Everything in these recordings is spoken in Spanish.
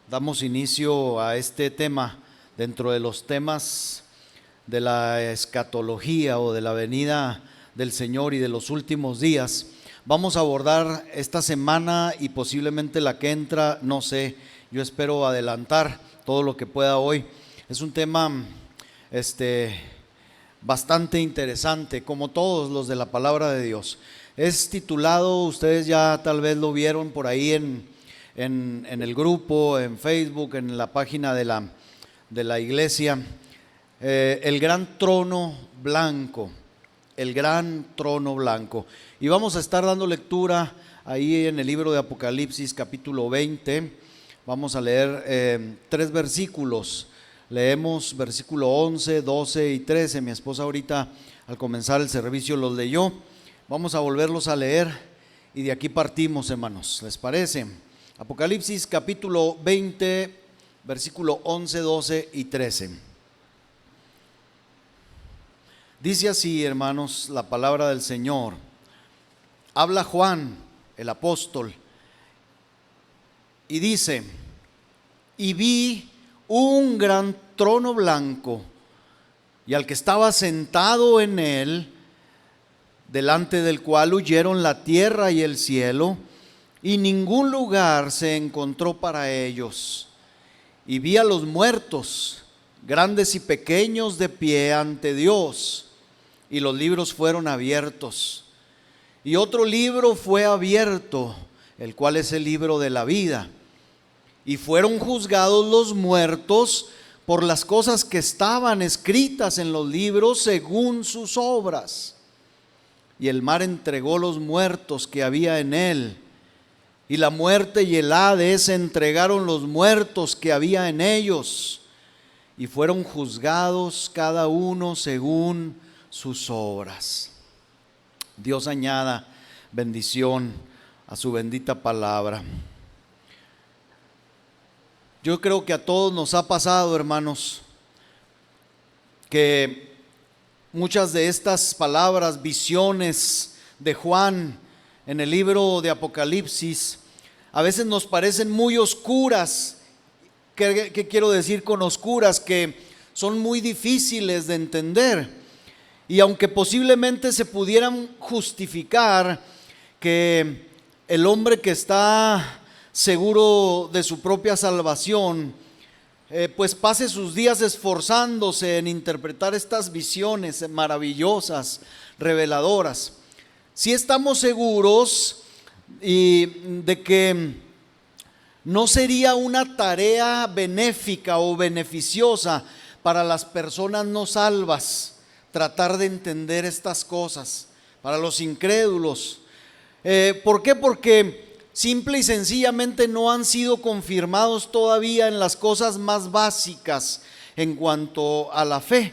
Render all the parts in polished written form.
Damos inicio a este tema dentro de los temas de la escatología o de la venida del Señor y de los últimos días. Vamos a abordar esta semana y posiblemente la que entra, no sé, yo espero adelantar todo lo que pueda hoy. Es un tema bastante interesante, como todos los de la palabra de Dios. Es titulado, ustedes ya tal vez lo vieron por ahí en el grupo, en Facebook, en la página de la iglesia, el gran trono blanco, el gran trono blanco. Y vamos a estar dando lectura ahí en el libro de Apocalipsis capítulo 20, vamos a leer 3 versículos, leemos versículo 11, 12 y 13, mi esposa ahorita al comenzar el servicio los leyó, vamos a volverlos a leer y de aquí partimos, hermanos, ¿les parece? Apocalipsis capítulo 20, versículo 11, 12 y 13. Dice así, hermanos, la palabra del Señor. Habla Juan, el apóstol, y dice: y vi un gran trono blanco, y al que estaba sentado en él, delante del cual huyeron la tierra y el cielo, y ningún lugar se encontró para ellos. Y vi a los muertos, grandes y pequeños, de pie ante Dios, y los libros fueron abiertos. Y otro libro fue abierto, el cual es el libro de la vida. Y fueron juzgados los muertos por las cosas que estaban escritas en los libros según sus obras. Y el mar entregó los muertos que había en él, y la muerte y el Hades entregaron los muertos que había en ellos, y fueron juzgados cada uno según sus obras. Dios añada bendición a su bendita palabra. Yo creo que a todos nos ha pasado, hermanos, que muchas de estas palabras, visiones de Juan en el libro de Apocalipsis, a veces nos parecen muy oscuras. ¿Qué quiero decir con oscuras? Que son muy difíciles de entender. Y aunque posiblemente se pudieran justificar que el hombre que está seguro de su propia salvación, pues pase sus días esforzándose en interpretar estas visiones maravillosas, reveladoras. Si estamos seguros de que no sería una tarea benéfica o beneficiosa para las personas no salvas tratar de entender estas cosas, para los incrédulos. ¿Por qué? Porque simple y sencillamente no han sido confirmados todavía en las cosas más básicas en cuanto a la fe.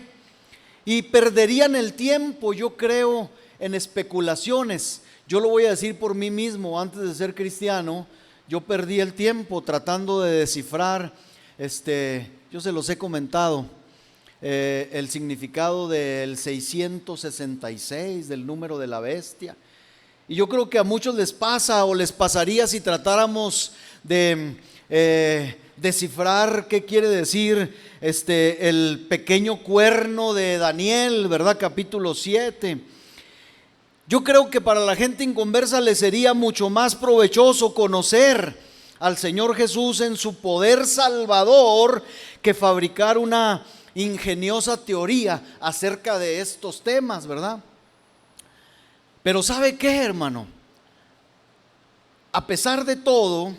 Y perderían el tiempo, yo creo, en especulaciones. Yo lo voy a decir por mí mismo, antes de ser cristiano, yo perdí el tiempo tratando de descifrar, yo se los he comentado, el significado del 666, del número de la bestia. Y yo creo que a muchos les pasa o les pasaría si tratáramos de descifrar qué quiere decir el pequeño cuerno de Daniel, ¿verdad? Capítulo 7. Yo creo que para la gente inconversa le sería mucho más provechoso conocer al Señor Jesús en su poder salvador que fabricar una ingeniosa teoría acerca de estos temas, ¿verdad? Pero ¿sabe qué, hermano? A pesar de todo,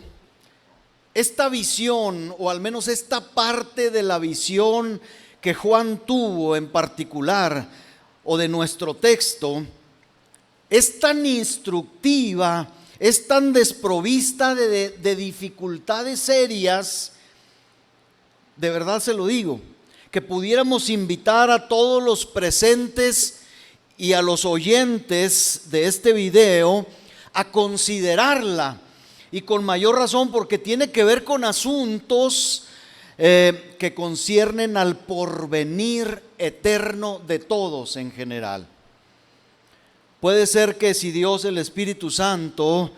esta visión, o al menos esta parte de la visión que Juan tuvo en particular, o de nuestro texto, es tan instructiva, es tan desprovista de dificultades serias, de verdad se lo digo, que pudiéramos invitar a todos los presentes y a los oyentes de este video a considerarla, y con mayor razón porque tiene que ver con asuntos que conciernen al porvenir eterno de todos en general. Puede ser que si Dios, el Espíritu Santo,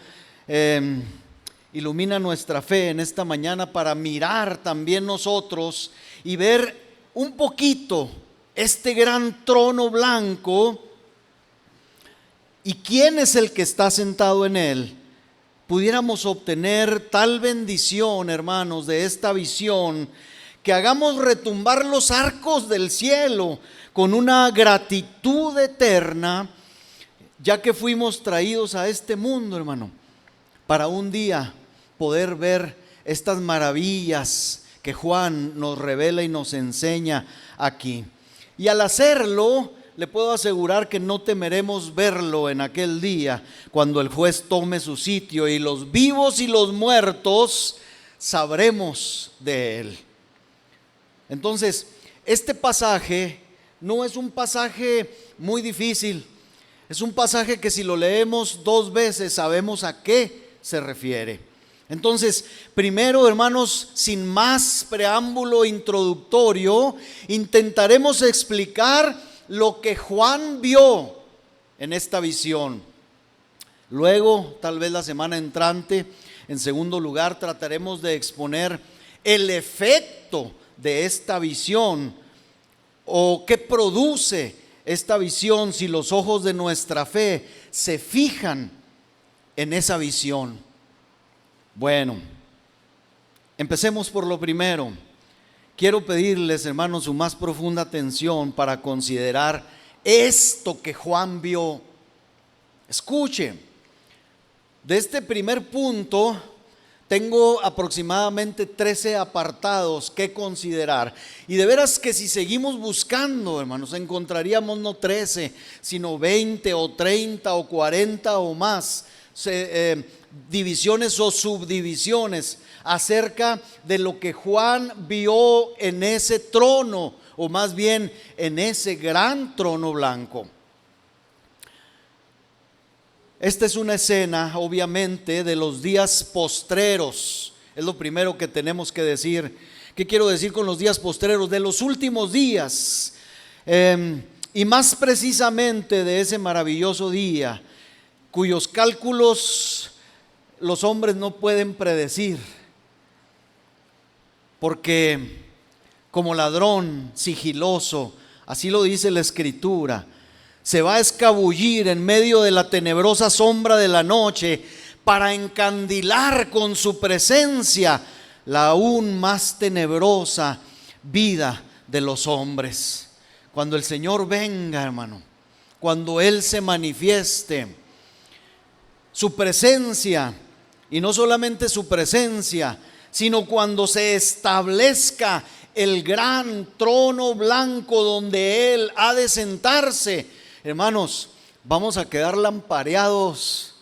ilumina nuestra fe en esta mañana para mirar también nosotros y ver un poquito este gran trono blanco y quién es el que está sentado en él. Pudiéramos obtener tal bendición, hermanos, de esta visión, que hagamos retumbar los arcos del cielo con una gratitud eterna, ya que fuimos traídos a este mundo, hermano, para un día poder ver estas maravillas que Juan nos revela y nos enseña aquí. Y al hacerlo, le puedo asegurar que no temeremos verlo en aquel día, cuando el juez tome su sitio y los vivos y los muertos sabremos de él. Entonces, este pasaje no es un pasaje muy difícil, es un pasaje que si lo leemos 2 veces sabemos a qué se refiere. Entonces, primero, hermanos, sin más preámbulo introductorio, intentaremos explicar lo que Juan vio en esta visión. Luego, tal vez la semana entrante, en segundo lugar, trataremos de exponer el efecto de esta visión, o qué produce esta visión si los ojos de nuestra fe se fijan en esa visión. Bueno, empecemos por lo primero. Quiero pedirles, hermanos, su más profunda atención para considerar esto que Juan vio. Escuche, de este primer punto tengo aproximadamente 13 apartados que considerar. Y de veras que si seguimos buscando, hermanos, encontraríamos no 13, sino 20 o 30 o 40 o más divisiones o subdivisiones acerca de lo que Juan vio en ese trono, o más bien en ese gran trono blanco. Esta es una escena, obviamente, de los días postreros. Es lo primero que tenemos que decir. ¿Qué quiero decir con los días postreros? De los últimos días, y más precisamente de ese maravilloso día, cuyos cálculos los hombres no pueden predecir, porque como ladrón sigiloso, así lo dice la Escritura, se va a escabullir en medio de la tenebrosa sombra de la noche para encandilar con su presencia la aún más tenebrosa vida de los hombres. Cuando el Señor venga, hermano, cuando Él se manifieste, su presencia, y no solamente su presencia, sino cuando se establezca el gran trono blanco donde Él ha de sentarse, hermanos, vamos a quedar lampareados,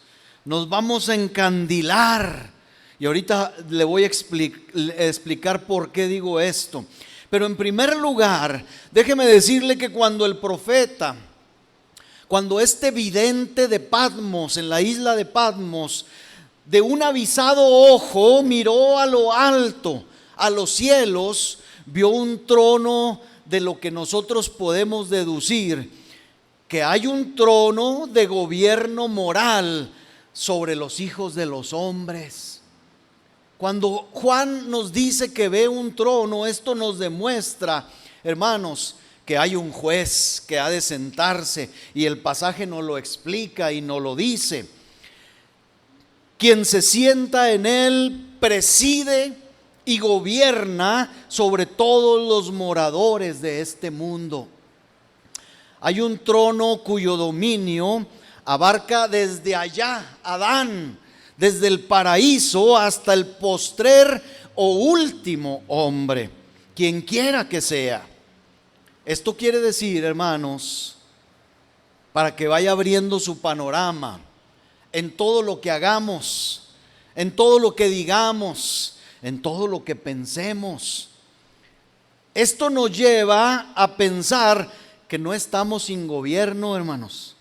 nos vamos a encandilar. Y ahorita le voy a explicar por qué digo esto. Pero en primer lugar, déjeme decirle que cuando el profeta, cuando este vidente de Patmos, en la isla de Patmos, de un avisado ojo miró a lo alto, a los cielos, vio un trono de lo que nosotros podemos deducir, que hay un trono de gobierno moral sobre los hijos de los hombres. Cuando Juan nos dice que ve un trono, esto nos demuestra, hermanos, que hay un juez que ha de sentarse, y el pasaje nos lo explica y nos lo dice. Quien se sienta en él preside y gobierna sobre todos los moradores de este mundo. Hay un trono cuyo dominio abarca desde allá, Adán, desde el paraíso hasta el postrer o último hombre, quien quiera que sea. Esto quiere decir, hermanos, para que vaya abriendo su panorama en todo lo que hagamos, en todo lo que digamos, en todo lo que pensemos. Esto nos lleva a pensar que no estamos sin gobierno, hermanos,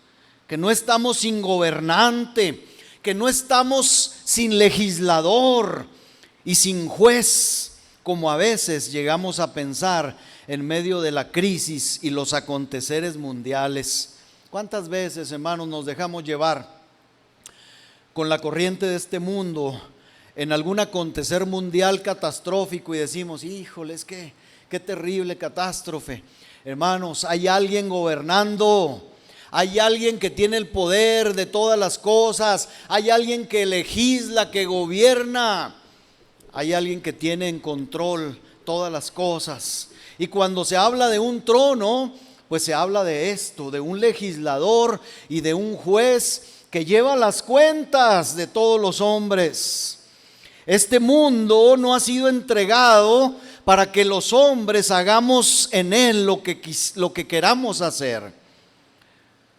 que no estamos sin gobernante, que no estamos sin legislador y sin juez, como a veces llegamos a pensar en medio de la crisis y los aconteceres mundiales. ¿Cuántas veces, hermanos, nos dejamos llevar con la corriente de este mundo en algún acontecer mundial catastrófico y decimos, híjole, es que qué terrible catástrofe. Hermanos, hay alguien gobernando, hay alguien que tiene el poder de todas las cosas, hay alguien que legisla, que gobierna, hay alguien que tiene en control todas las cosas. Y cuando se habla de un trono, pues se habla de esto, de un legislador y de un juez que lleva las cuentas de todos los hombres. Este mundo no ha sido entregado para que los hombres hagamos en él lo que queramos hacer,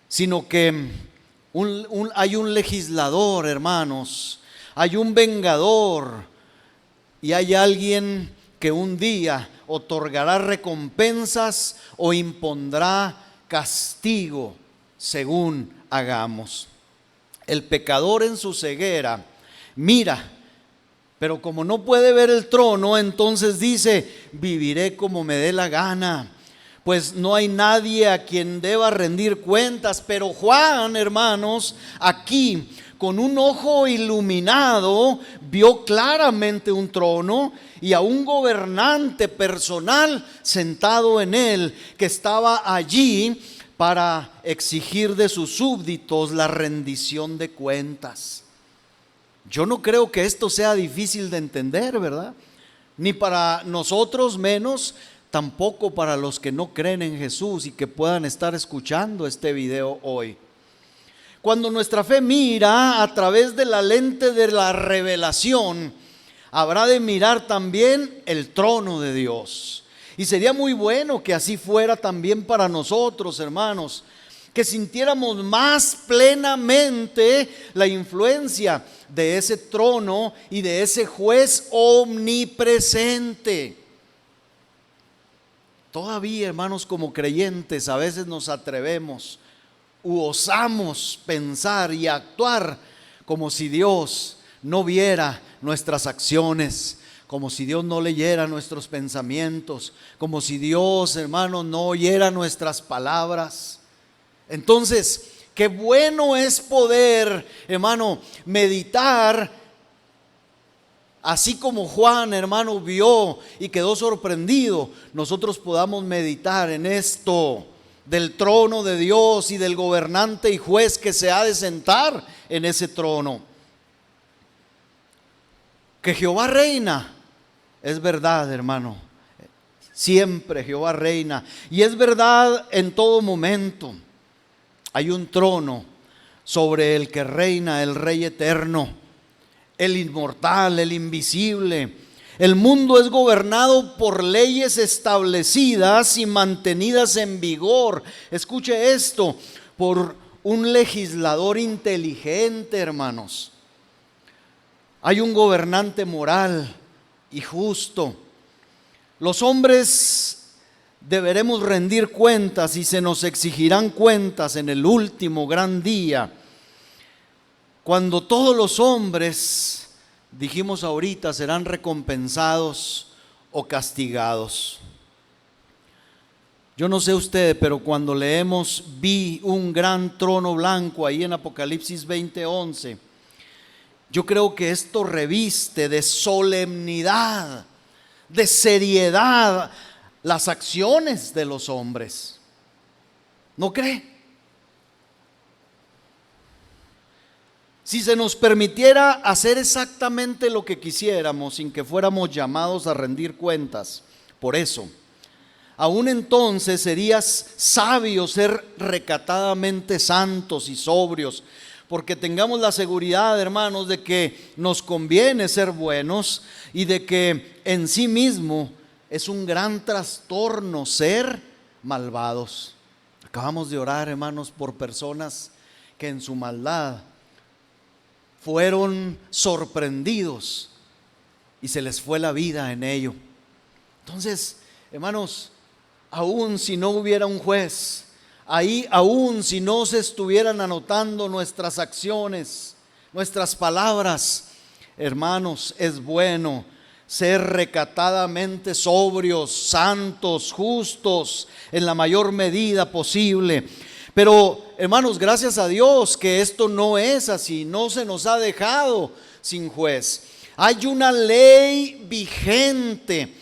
sino que hay un legislador, hermanos, hay un vengador y hay alguien que un día otorgará recompensas o impondrá castigo según hagamos. El pecador en su ceguera mira, pero como no puede ver el trono, entonces dice, viviré como me dé la gana, pues no hay nadie a quien deba rendir cuentas. Pero Juan, hermanos, aquí con un ojo iluminado vio claramente un trono y a un gobernante personal sentado en él, que estaba allí para exigir de sus súbditos la rendición de cuentas. Yo no creo que esto sea difícil de entender, ¿verdad? Ni para nosotros menos, tampoco para los que no creen en Jesús y que puedan estar escuchando este video hoy. Cuando nuestra fe mira a través de la lente de la revelación, habrá de mirar también el trono de Dios. Y sería muy bueno que así fuera también para nosotros, hermanos, que sintiéramos más plenamente la influencia de ese trono y de ese juez omnipresente. Todavía, hermanos, como creyentes, a veces nos atrevemos u osamos pensar y actuar como si Dios no viera nuestras acciones, como si Dios no leyera nuestros pensamientos, como si Dios, hermano, no oyera nuestras palabras. Entonces, qué bueno es poder, hermano, meditar, así como Juan, hermano, vio y quedó sorprendido. Nosotros podamos meditar en esto del trono de Dios y del gobernante y juez que se ha de sentar en ese trono. Que Jehová reina, es verdad, hermano. Siempre Jehová reina, y es verdad en todo momento. Hay un trono sobre el que reina el Rey eterno, el inmortal, el invisible. El mundo es gobernado por leyes establecidas y mantenidas en vigor. Escuche esto, por un legislador inteligente, hermanos. Hay un gobernante moral y justo. Los hombres deberemos rendir cuentas y se nos exigirán cuentas en el último gran día, cuando todos los hombres, dijimos ahorita, serán recompensados o castigados. Yo no sé usted, pero cuando leemos vi un gran trono blanco ahí en Apocalipsis 20:11, yo creo que esto reviste de solemnidad, de seriedad las acciones de los hombres. ¿No cree? Si se nos permitiera hacer exactamente lo que quisiéramos sin que fuéramos llamados a rendir cuentas por eso, aún entonces serías sabio ser recatadamente santos y sobrios, porque tengamos la seguridad, hermanos, de que nos conviene ser buenos y de que en sí mismo es un gran trastorno ser malvados. Acabamos de orar, hermanos, por personas que en su maldad fueron sorprendidos y se les fue la vida en ello. Entonces, hermanos, aún si no hubiera un juez, ahí aún si no se estuvieran anotando nuestras acciones, nuestras palabras, hermanos, es bueno ser recatadamente sobrios, santos, justos en la mayor medida posible. Pero, hermanos, gracias a Dios que esto no es así, no se nos ha dejado sin juez. Hay una ley vigente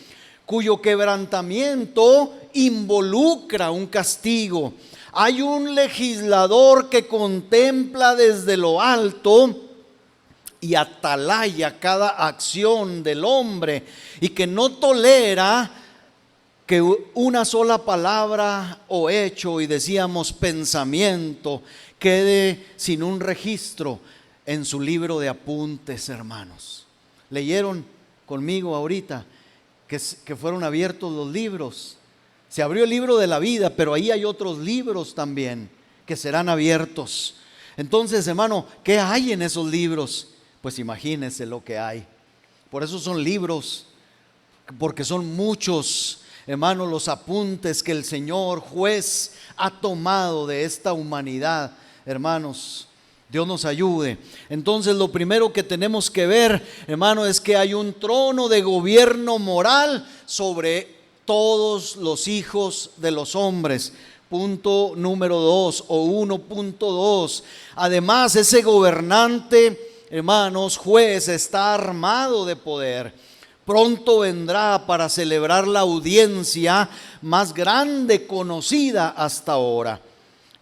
cuyo quebrantamiento involucra un castigo. Hay un legislador que contempla desde lo alto y atalaya cada acción del hombre y que no tolera que una sola palabra o hecho, y decíamos pensamiento, quede sin un registro en su libro de apuntes, hermanos. Leyeron conmigo ahorita que fueron abiertos los libros. Se abrió el libro de la vida, pero ahí hay otros libros también que serán abiertos. Entonces, hermano, ¿qué hay en esos libros? Pues imagínense lo que hay. Por eso son libros, porque son muchos, hermano, los apuntes que el Señor juez ha tomado de esta humanidad. Hermanos, Dios nos ayude. Entonces lo primero que tenemos que ver, hermano, es que hay un trono de gobierno moral sobre todos los hijos de los hombres. Punto número 2 o 1.2. Además, ese gobernante, hermanos, juez, está armado de poder. Pronto vendrá para celebrar la audiencia más grande conocida hasta ahora.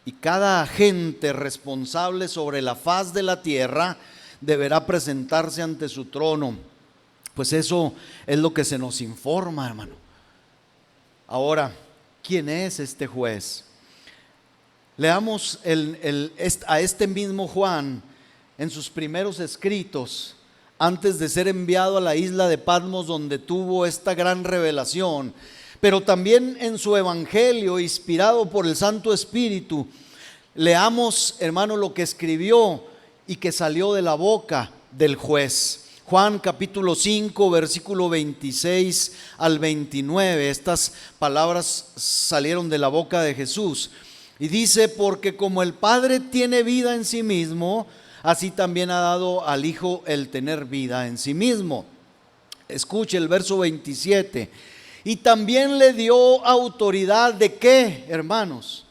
Y cada agente responsable sobre la faz de la tierra deberá presentarse ante su trono. Pues eso es lo que se nos informa, hermano. Ahora, ¿quién es este juez? Leamos a este mismo Juan en sus primeros escritos, antes de ser enviado a la isla de Patmos, donde tuvo esta gran revelación, pero también en su evangelio, inspirado por el Santo Espíritu. Leamos, hermano, lo que escribió y que salió de la boca del juez. Juan capítulo 5, versículo 26 al 29. Estas palabras salieron de la boca de Jesús. Y dice: porque como el Padre tiene vida en sí mismo, así también ha dado al Hijo el tener vida en sí mismo. Escuche el verso 27. Y también le dio autoridad ¿de qué, hermanos?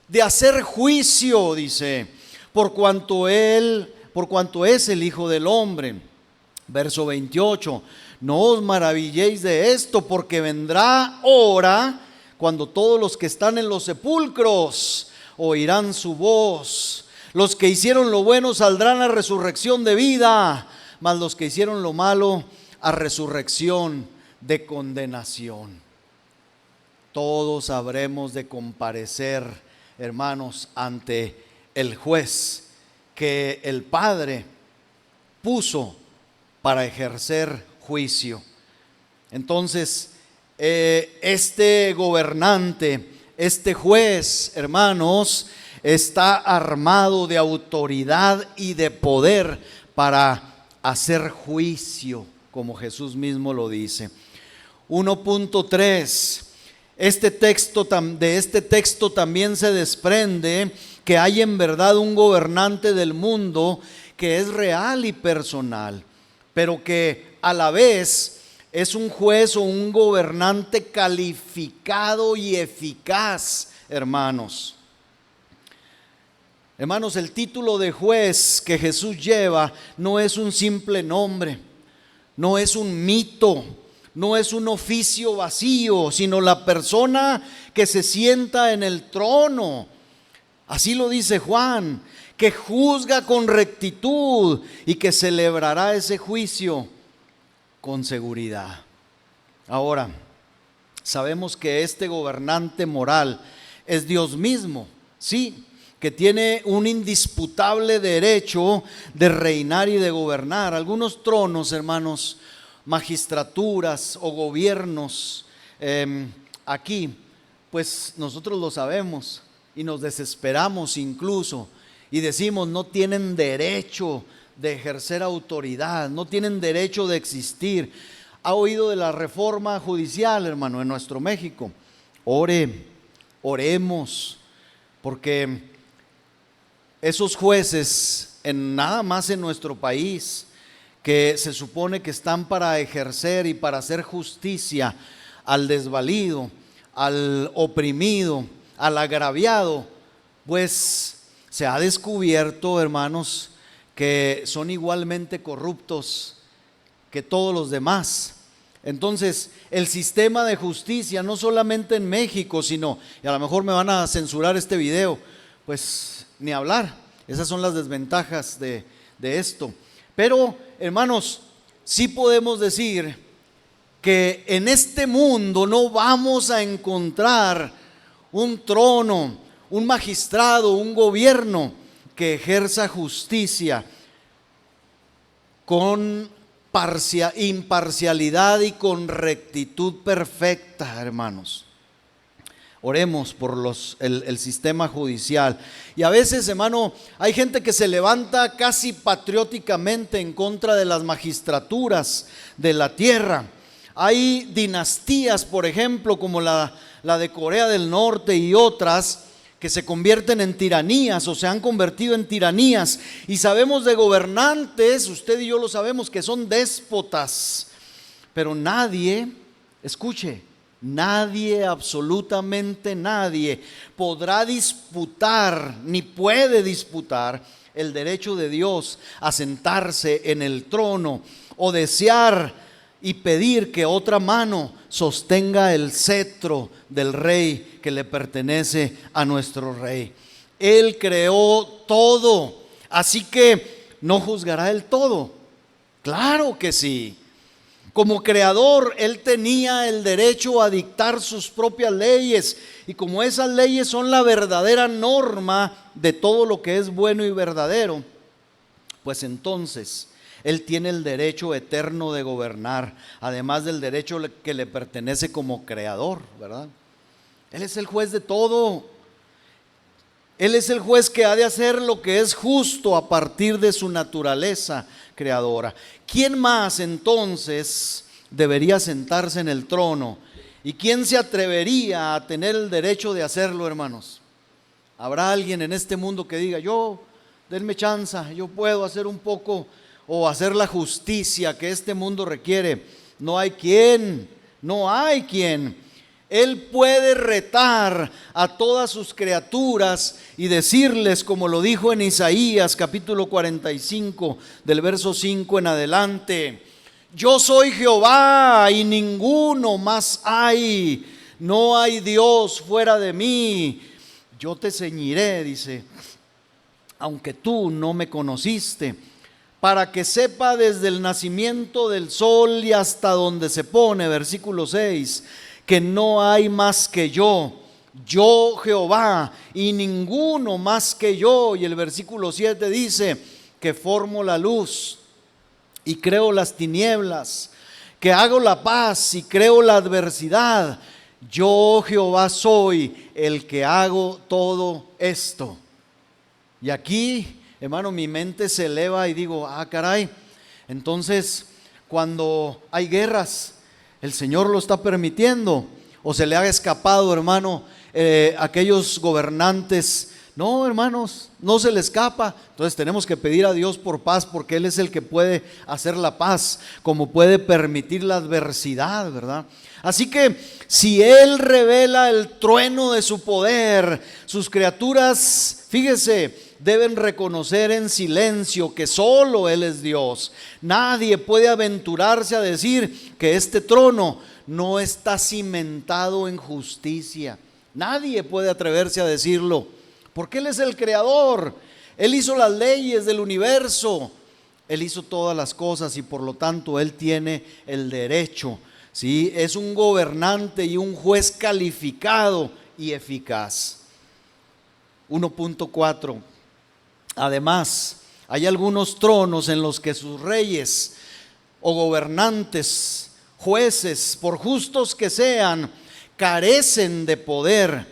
De hacer juicio, dice, por cuanto es el Hijo del Hombre. Verso 28. No os maravilléis de esto, porque vendrá hora cuando todos los que están en los sepulcros oirán su voz. Los que hicieron lo bueno saldrán a resurrección de vida, mas los que hicieron lo malo a resurrección de condenación. Todos habremos de comparecer, hermanos, ante el juez que el Padre puso para ejercer juicio. Entonces, este gobernante, este juez, hermanos, está armado de autoridad y de poder para hacer juicio, como Jesús mismo lo dice. 1.3. De este texto también se desprende que hay en verdad un gobernante del mundo que es real y personal, pero que a la vez es un juez o un gobernante calificado y eficaz, hermanos. Hermanos, el título de juez que Jesús lleva no es un simple nombre, no es un mito, no es un oficio vacío, sino la persona que se sienta en el trono. Así lo dice Juan, que juzga con rectitud y que celebrará ese juicio con seguridad. Ahora, sabemos que este gobernante moral es Dios mismo, sí, que tiene un indisputable derecho de reinar y de gobernar. Algunos tronos, hermanos, magistraturas o gobiernos aquí, pues nosotros lo sabemos y nos desesperamos incluso y decimos: no tienen derecho de ejercer autoridad, no tienen derecho de existir. ¿Ha oído de la reforma judicial, hermano, en nuestro México? Oremos, porque esos jueces, nada más en nuestro país, que se supone que están para ejercer y para hacer justicia al desvalido, al oprimido, al agraviado, pues se ha descubierto, hermanos, que son igualmente corruptos que todos los demás. Entonces, el sistema de justicia, no solamente en México, sino, y a lo mejor me van a censurar este video, pues ni hablar. Esas son las desventajas de esto. Pero, hermanos, sí podemos decir que en este mundo no vamos a encontrar un trono, un magistrado, un gobierno que ejerza justicia con imparcialidad y con rectitud perfecta, hermanos. Oremos por el sistema judicial. Y a veces, hermano, hay gente que se levanta casi patrióticamente en contra de las magistraturas de la tierra. Hay dinastías, por ejemplo, como la de Corea del Norte y otras, que se convierten en tiranías o se han convertido en tiranías. Y sabemos de gobernantes, usted y yo lo sabemos, que son déspotas. Pero nadie, escuche, nadie, absolutamente nadie, podrá disputar, ni puede disputar el derecho de Dios a sentarse en el trono o desear y pedir que otra mano sostenga el cetro del rey que le pertenece a nuestro rey. Él creó todo, así que no juzgará el todo. Claro que sí. Como creador, Él tenía el derecho a dictar sus propias leyes, y como esas leyes son la verdadera norma de todo lo que es bueno y verdadero, pues entonces Él tiene el derecho eterno de gobernar, además del derecho que le pertenece como creador, ¿verdad? Él es el juez de todo. Él es el juez que ha de hacer lo que es justo a partir de su naturaleza creadora. ¿Quién más entonces debería sentarse en el trono? ¿Y quién se atrevería a tener el derecho de hacerlo, hermanos? ¿Habrá alguien en este mundo que diga, denme chance, yo puedo hacer un poco o hacer la justicia que este mundo requiere? No hay quien, no hay quien. Él puede retar a todas sus criaturas y decirles, como lo dijo en Isaías capítulo 45 del verso 5 en adelante: yo soy Jehová y ninguno más hay, no hay Dios fuera de mí. Yo te ceñiré, dice, aunque tú no me conociste, para que sepa desde el nacimiento del sol y hasta donde se pone, versículo 6, que no hay más que yo Jehová, y ninguno más que yo. Y el versículo 7 dice que formo la luz y creo las tinieblas, que hago la paz y creo la adversidad. Yo Jehová soy el que hago todo esto. Y aquí, hermano, mi mente se eleva y digo, caray, entonces cuando hay guerras, el Señor lo está permitiendo, o se le ha escapado, hermano, aquellos gobernantes. No, hermanos, no se le escapa. Entonces tenemos que pedir a Dios por paz, porque Él es el que puede hacer la paz, como puede permitir la adversidad, ¿verdad? Así que si Él revela el trueno de su poder, sus criaturas, fíjese, deben reconocer en silencio que solo Él es Dios. Nadie puede aventurarse a decir que este trono no está cimentado en justicia. Nadie puede atreverse a decirlo, porque Él es el creador. Él hizo las leyes del universo. Él hizo todas las cosas y por lo tanto Él tiene el derecho. ¿Sí? Es un gobernante y un juez calificado y eficaz. 1.4. Además, hay algunos tronos en los que sus reyes o gobernantes, jueces, por justos que sean, carecen de poder.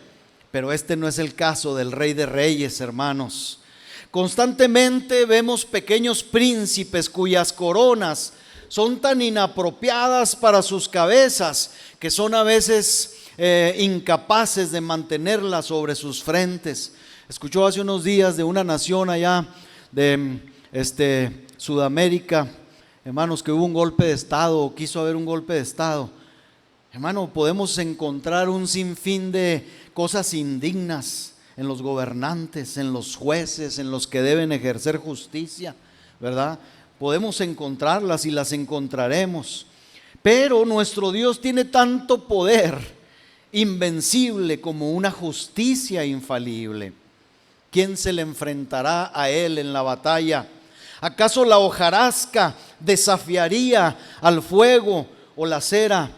Pero este no es el caso del Rey de Reyes, hermanos. Constantemente vemos pequeños príncipes cuyas coronas son tan inapropiadas para sus cabezas que son a veces incapaces de mantenerlas sobre sus frentes. Escuchó hace unos días de una nación allá de Sudamérica, hermanos, que hubo un golpe de estado, o quiso haber un golpe de estado. Hermano, podemos encontrar un sinfín de cosas indignas en los gobernantes, en los jueces, en los que deben ejercer justicia, ¿verdad? podemos encontrarlas y las encontraremos. Pero nuestro Dios tiene tanto poder invencible como una justicia infalible. ¿Quién se le enfrentará a Él en la batalla? ¿Acaso la hojarasca desafiaría al fuego, o la cera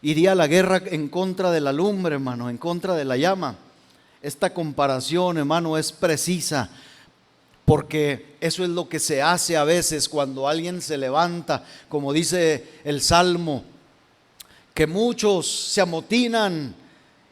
iría a la guerra en contra de la lumbre, hermano, en contra de la llama? Esta comparación, hermano, es precisa, porque eso es lo que se hace a veces cuando alguien se levanta, como dice el Salmo, que muchos se amotinan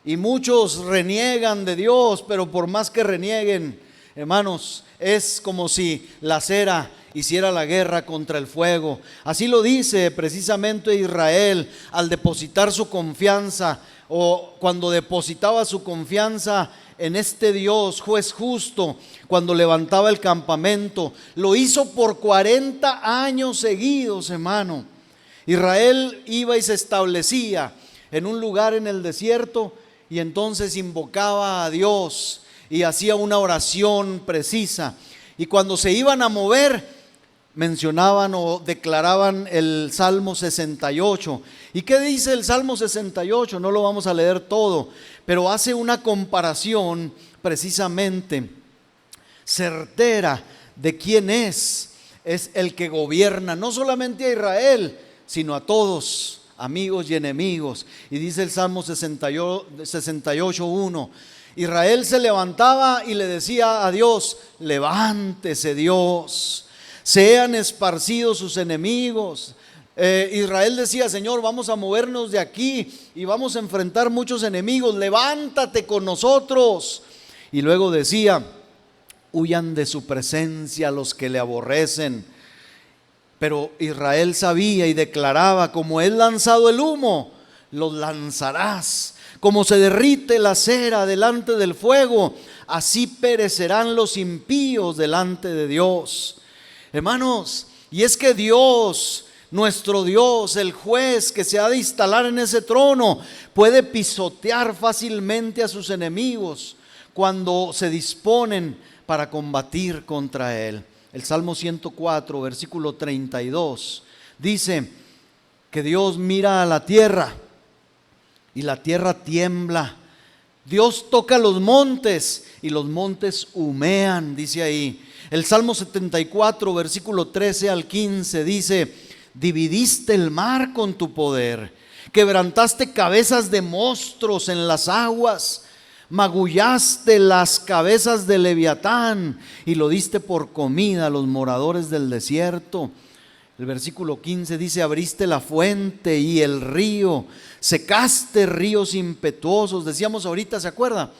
y muchos reniegan de Dios, pero por más que renieguen, hermanos, es como si la cera hiciera la guerra contra el fuego. Así lo dice precisamente Israel al depositar su confianza, o cuando depositaba su confianza en este Dios, juez justo, cuando levantaba el campamento. Lo hizo por 40 años seguidos, hermano. Israel iba y se establecía en un lugar en el desierto, y entonces invocaba a Dios y hacía una oración precisa. Y cuando se iban a mover, mencionaban o declaraban el Salmo 68. ¿Y qué dice el Salmo 68? No lo vamos a leer todo, pero hace una comparación precisamente certera de quién es el que gobierna, no solamente a Israel, sino a todos, amigos y enemigos. Y dice el Salmo 68:1, Israel se levantaba y le decía a Dios: levántese Dios, sean esparcidos sus enemigos. Israel decía: Señor, vamos a movernos de aquí y vamos a enfrentar muchos enemigos, levántate con nosotros. Y luego decía: huyan de su presencia los que le aborrecen. Pero Israel sabía y declaraba: como es lanzado el humo, los lanzarás. Como se derrite la cera delante del fuego, así perecerán los impíos delante de Dios. Hermanos, y es que Dios, nuestro Dios, el juez que se ha de instalar en ese trono, puede pisotear fácilmente a sus enemigos cuando se disponen para combatir contra Él. El Salmo 104, versículo 32, dice que Dios mira a la tierra y la tierra tiembla. Dios toca los montes y los montes humean, dice ahí. El Salmo 74, versículo 13 al 15 dice: dividiste el mar con tu poder, quebrantaste cabezas de monstruos en las aguas, magullaste las cabezas de Leviatán y lo diste por comida a los moradores del desierto. El versículo 15 dice: abriste la fuente y el río, secaste ríos impetuosos. Decíamos ahorita, ¿se acuerda?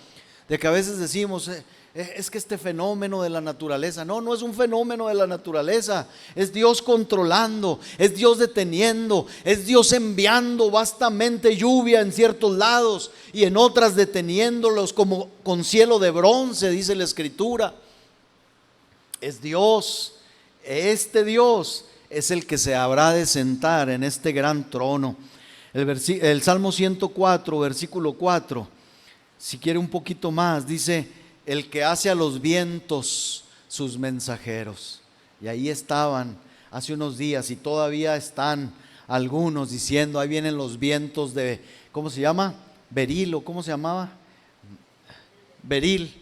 De que a veces decimos, es que este fenómeno de la naturaleza. No, no es un fenómeno de la naturaleza. Es Dios controlando, es Dios deteniendo, es Dios enviando vastamente lluvia en ciertos lados y en otras deteniéndolos como con cielo de bronce, dice la Escritura. Es Dios, este Dios es el que se habrá de sentar en este gran trono. El Salmo 104, versículo 4, si quiere un poquito más, dice: el que hace a los vientos sus mensajeros. Y ahí estaban hace unos días y todavía están algunos diciendo: ahí vienen los vientos de, ¿cómo se llama? Beril, ¿o cómo se llamaba? Beril.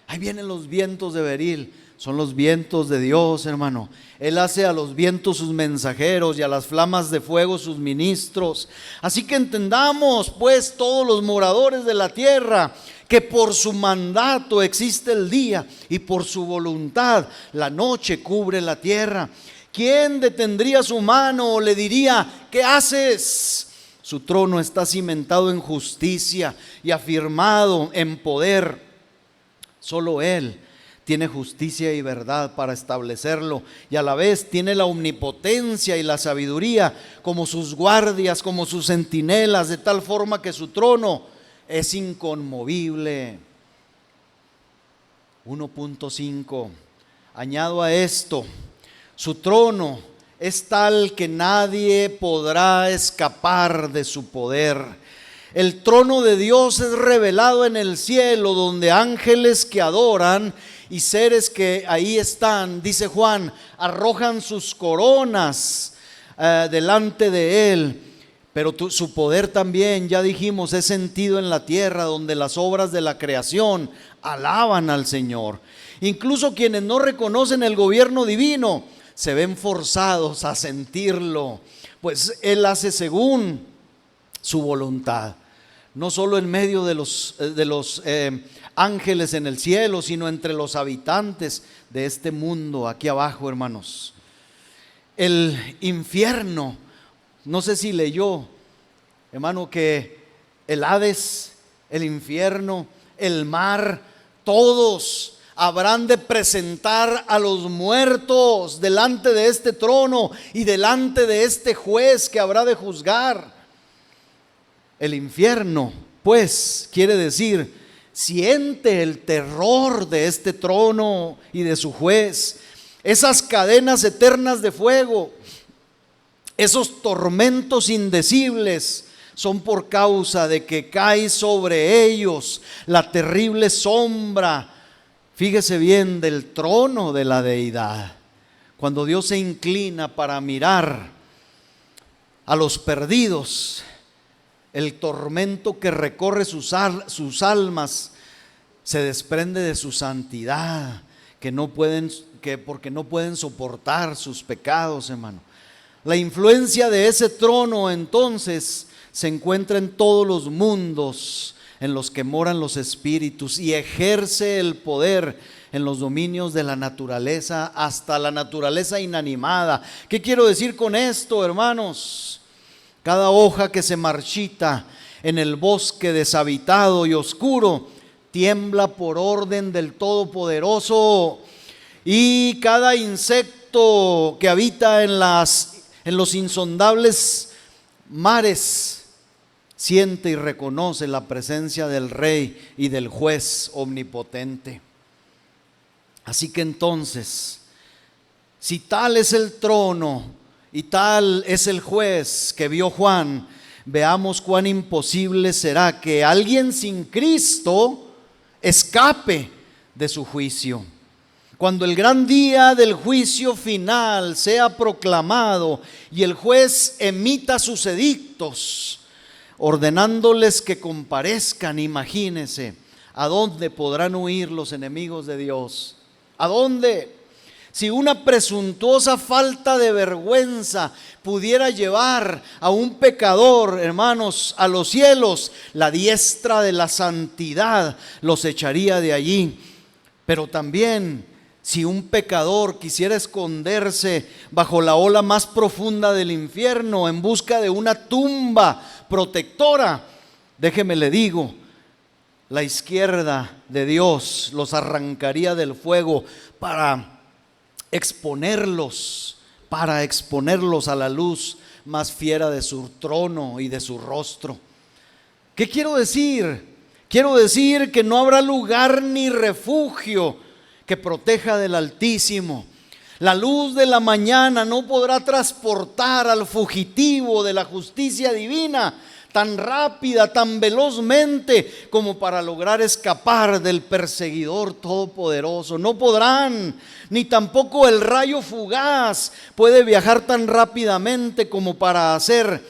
Ahí vienen los vientos de Beril. Son los vientos de Dios, hermano. Él hace a los vientos sus mensajeros y a las flamas de fuego sus ministros. Así que entendamos, pues, todos los moradores de la tierra, que por su mandato existe el día y por su voluntad la noche cubre la tierra. ¿Quién detendría su mano o le diría: ¿qué haces? Su trono está cimentado en justicia y afirmado en poder. Solo Él tiene justicia y verdad para establecerlo, y a la vez tiene la omnipotencia y la sabiduría como sus guardias, como sus centinelas, de tal forma que su trono es inconmovible. 1.5. Añado a esto: su trono es tal que nadie podrá escapar de su poder. El trono de Dios es revelado en el cielo, donde ángeles que adoran y seres que ahí están, dice Juan, arrojan sus coronas delante de Él. Pero su poder también, ya dijimos, es sentido en la tierra, donde las obras de la creación alaban al Señor. Incluso quienes no reconocen el gobierno divino se ven forzados a sentirlo, pues Él hace según su voluntad. No solo en medio de los ángeles en el cielo, sino entre los habitantes de este mundo aquí abajo, hermanos. El infierno, no sé si leyó, hermano, que el Hades, el infierno, el mar, todos habrán de presentar a los muertos delante de este trono y delante de este juez que habrá de juzgar. El infierno, pues, quiere decir, siente el terror de este trono y de su juez. Esas cadenas eternas de fuego, esos tormentos indecibles, son por causa de que cae sobre ellos la terrible sombra, fíjese bien, del trono de la deidad. Cuando Dios se inclina para mirar a los perdidos, el tormento que recorre sus almas se desprende de su santidad, porque no pueden soportar sus pecados, hermano. La influencia de ese trono entonces se encuentra en todos los mundos en los que moran los espíritus y ejerce el poder en los dominios de la naturaleza, hasta la naturaleza inanimada. ¿Qué quiero decir con esto, hermanos? Cada hoja que se marchita en el bosque deshabitado y oscuro tiembla por orden del Todopoderoso, y cada insecto que habita en los insondables mares siente y reconoce la presencia del Rey y del Juez omnipotente. Así que entonces, si tal es el trono y tal es el juez que vio Juan, veamos cuán imposible será que alguien sin Cristo escape de su juicio. Cuando el gran día del juicio final sea proclamado y el juez emita sus edictos, ordenándoles que comparezcan, imagínense, ¿a dónde podrán huir los enemigos de Dios? ¿A dónde? Si una presuntuosa falta de vergüenza pudiera llevar a un pecador, hermanos, a los cielos, la diestra de la santidad los echaría de allí. Pero también, si un pecador quisiera esconderse bajo la ola más profunda del infierno en busca de una tumba protectora, déjeme le digo, la izquierda de Dios los arrancaría del fuego para exponerlos a la luz más fiera de su trono y de su rostro. ¿Qué quiero decir? Quiero decir que no habrá lugar ni refugio que proteja del Altísimo. La luz de la mañana no podrá transportar al fugitivo de la justicia divina tan rápida, tan velozmente como para lograr escapar del perseguidor todopoderoso. No podrán, ni tampoco el rayo fugaz puede viajar tan rápidamente como para hacer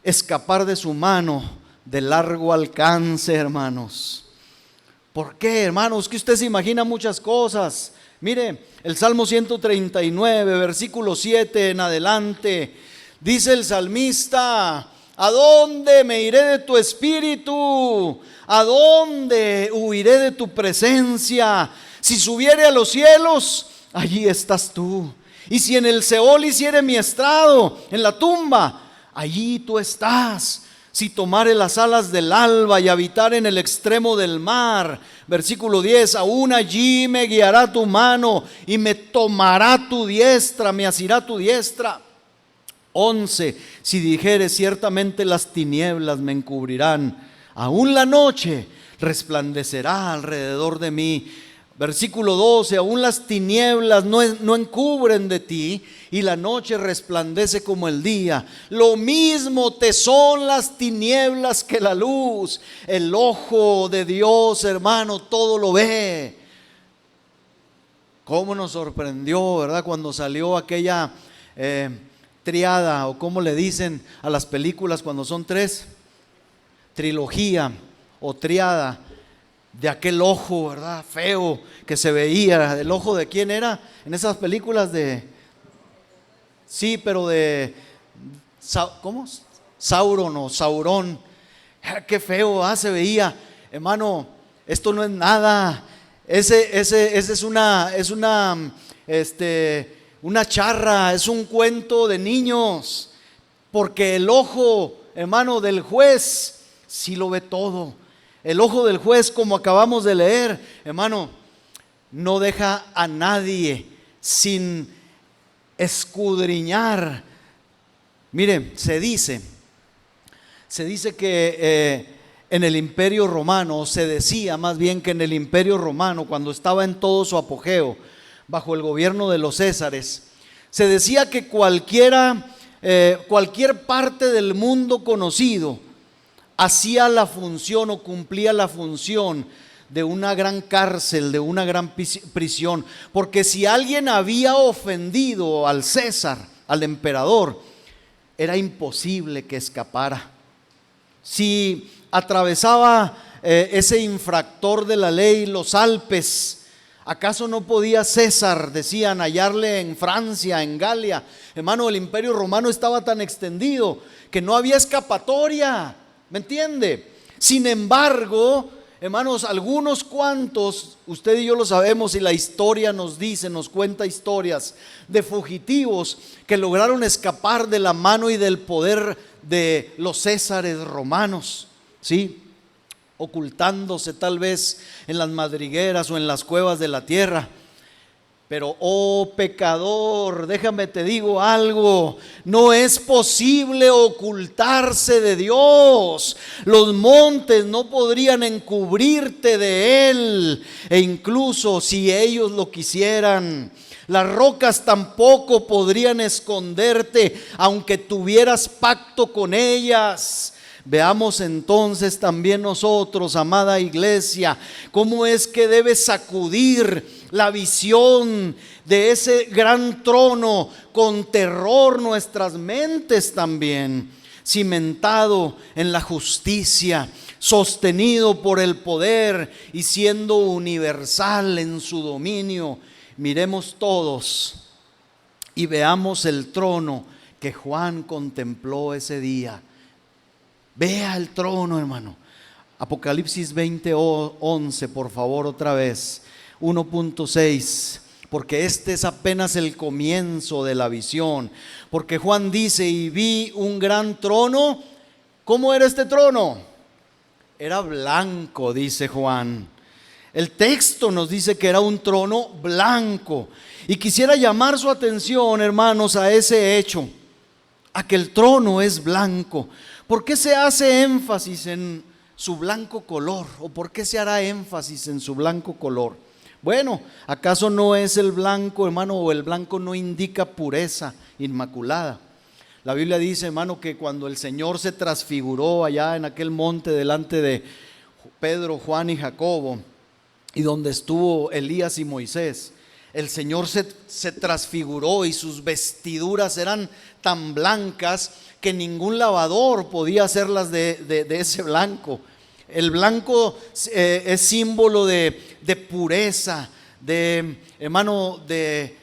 escapar de su mano de largo alcance, hermanos. ¿Por qué, hermanos? Que usted se imagina muchas cosas. Mire, el Salmo 139, versículo 7 en adelante, dice el salmista: ¿a dónde me iré de tu espíritu? ¿A dónde huiré de tu presencia? Si subiere a los cielos, allí estás tú. Y si en el Seol hiciere mi estrado, en la tumba, allí tú estás. Si tomare las alas del alba y habitar en el extremo del mar, versículo 10, aún allí me guiará tu mano y me tomará tu diestra, me asirá tu diestra. 11, si dijere ciertamente las tinieblas me encubrirán, aún la noche resplandecerá alrededor de mí. Versículo 12, aún las tinieblas no encubren de ti, y la noche resplandece como el día. Lo mismo te son las tinieblas que la luz. El ojo de Dios, hermano, todo lo ve. Cómo nos sorprendió, ¿verdad? Cuando salió aquella triada, o como le dicen a las películas cuando son tres, trilogía o triada, de aquel ojo, ¿verdad? Feo que se veía. ¿El ojo de quién era? En esas películas sí, pero ¿cómo? Sauron o Saurón. Qué feo, se veía. Hermano, esto no es nada. Ese es una charra, es un cuento de niños. Porque el ojo, hermano, del juez sí lo ve todo. El ojo del juez, como acabamos de leer, hermano, no deja a nadie sin escudriñar. Mire, se dice que en el Imperio Romano, se decía más bien que en el Imperio Romano, cuando estaba en todo su apogeo, bajo el gobierno de los Césares, se decía que cualquier parte del mundo conocido hacía la función o cumplía la función de una gran cárcel, de una gran prisión, porque si alguien había ofendido al César, al emperador, era imposible que escapara. Si atravesaba ese infractor de la ley los Alpes, ¿acaso no podía César, decían, hallarle en Francia, en Galia? Hermano, el Imperio Romano estaba tan extendido que no había escapatoria. ¿Me entiende? Sin embargo, hermanos, algunos cuantos, usted y yo lo sabemos, y la historia nos dice, nos cuenta historias de fugitivos que lograron escapar de la mano y del poder de los césares romanos, ¿sí? Ocultándose tal vez en las madrigueras o en las cuevas de la tierra. Pero, oh pecador, déjame te digo algo, no es posible ocultarse de Dios. Los montes no podrían encubrirte de Él, e incluso si ellos lo quisieran, las rocas tampoco podrían esconderte, aunque tuvieras pacto con ellas. Veamos entonces también nosotros, amada iglesia, cómo es que debe sacudir la visión de ese gran trono con terror nuestras mentes también, cimentado en la justicia, sostenido por el poder y siendo universal en su dominio. Miremos todos y veamos el trono que Juan contempló ese día. Vea el trono, hermano. Apocalipsis 20:11, por favor, otra vez. 1.6, porque este es apenas el comienzo de la visión. Porque Juan dice, y vi un gran trono. ¿Cómo era este trono? Era blanco, dice Juan. El texto nos dice que era un trono blanco. Y quisiera llamar su atención, hermanos, a ese hecho, a que el trono es blanco. ¿Por qué se hace énfasis en su blanco color? ¿O por qué se hará énfasis en su blanco color? Bueno, ¿acaso no es el blanco, hermano, o el blanco no indica pureza inmaculada? La Biblia dice, hermano, que cuando el Señor se transfiguró allá en aquel monte delante de Pedro, Juan y Jacobo, y donde estuvo Elías y Moisés, el Señor se transfiguró y sus vestiduras eran tan blancas que ningún lavador podía hacerlas de ese blanco. El blanco es símbolo de pureza, hermano, de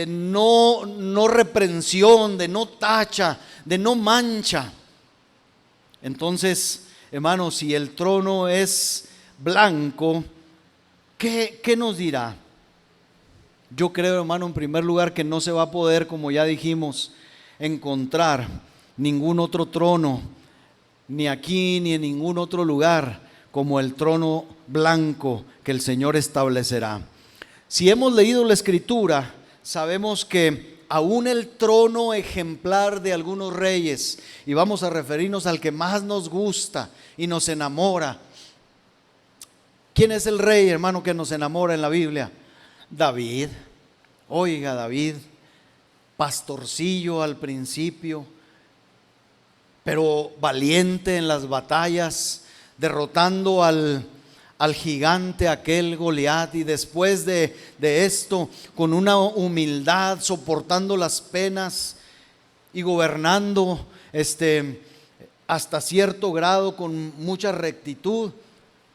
no reprensión, de no tacha, de no mancha. Entonces, hermano, si el trono es blanco, ¿qué nos dirá? Yo creo, hermano, en primer lugar que no se va a poder, como ya dijimos, encontrar ningún otro trono, ni aquí ni en ningún otro lugar, como el trono blanco que el Señor establecerá. Si hemos leído la Escritura, sabemos que aún el trono ejemplar de algunos reyes, y vamos a referirnos al que más nos gusta y nos enamora, ¿Quién es el rey, hermano, que nos enamora en la Biblia? David. Oiga, David, pastorcillo al principio, pero valiente en las batallas, derrotando al gigante aquel Goliat, y después de esto, con una humildad, soportando las penas y gobernando hasta cierto grado con mucha rectitud.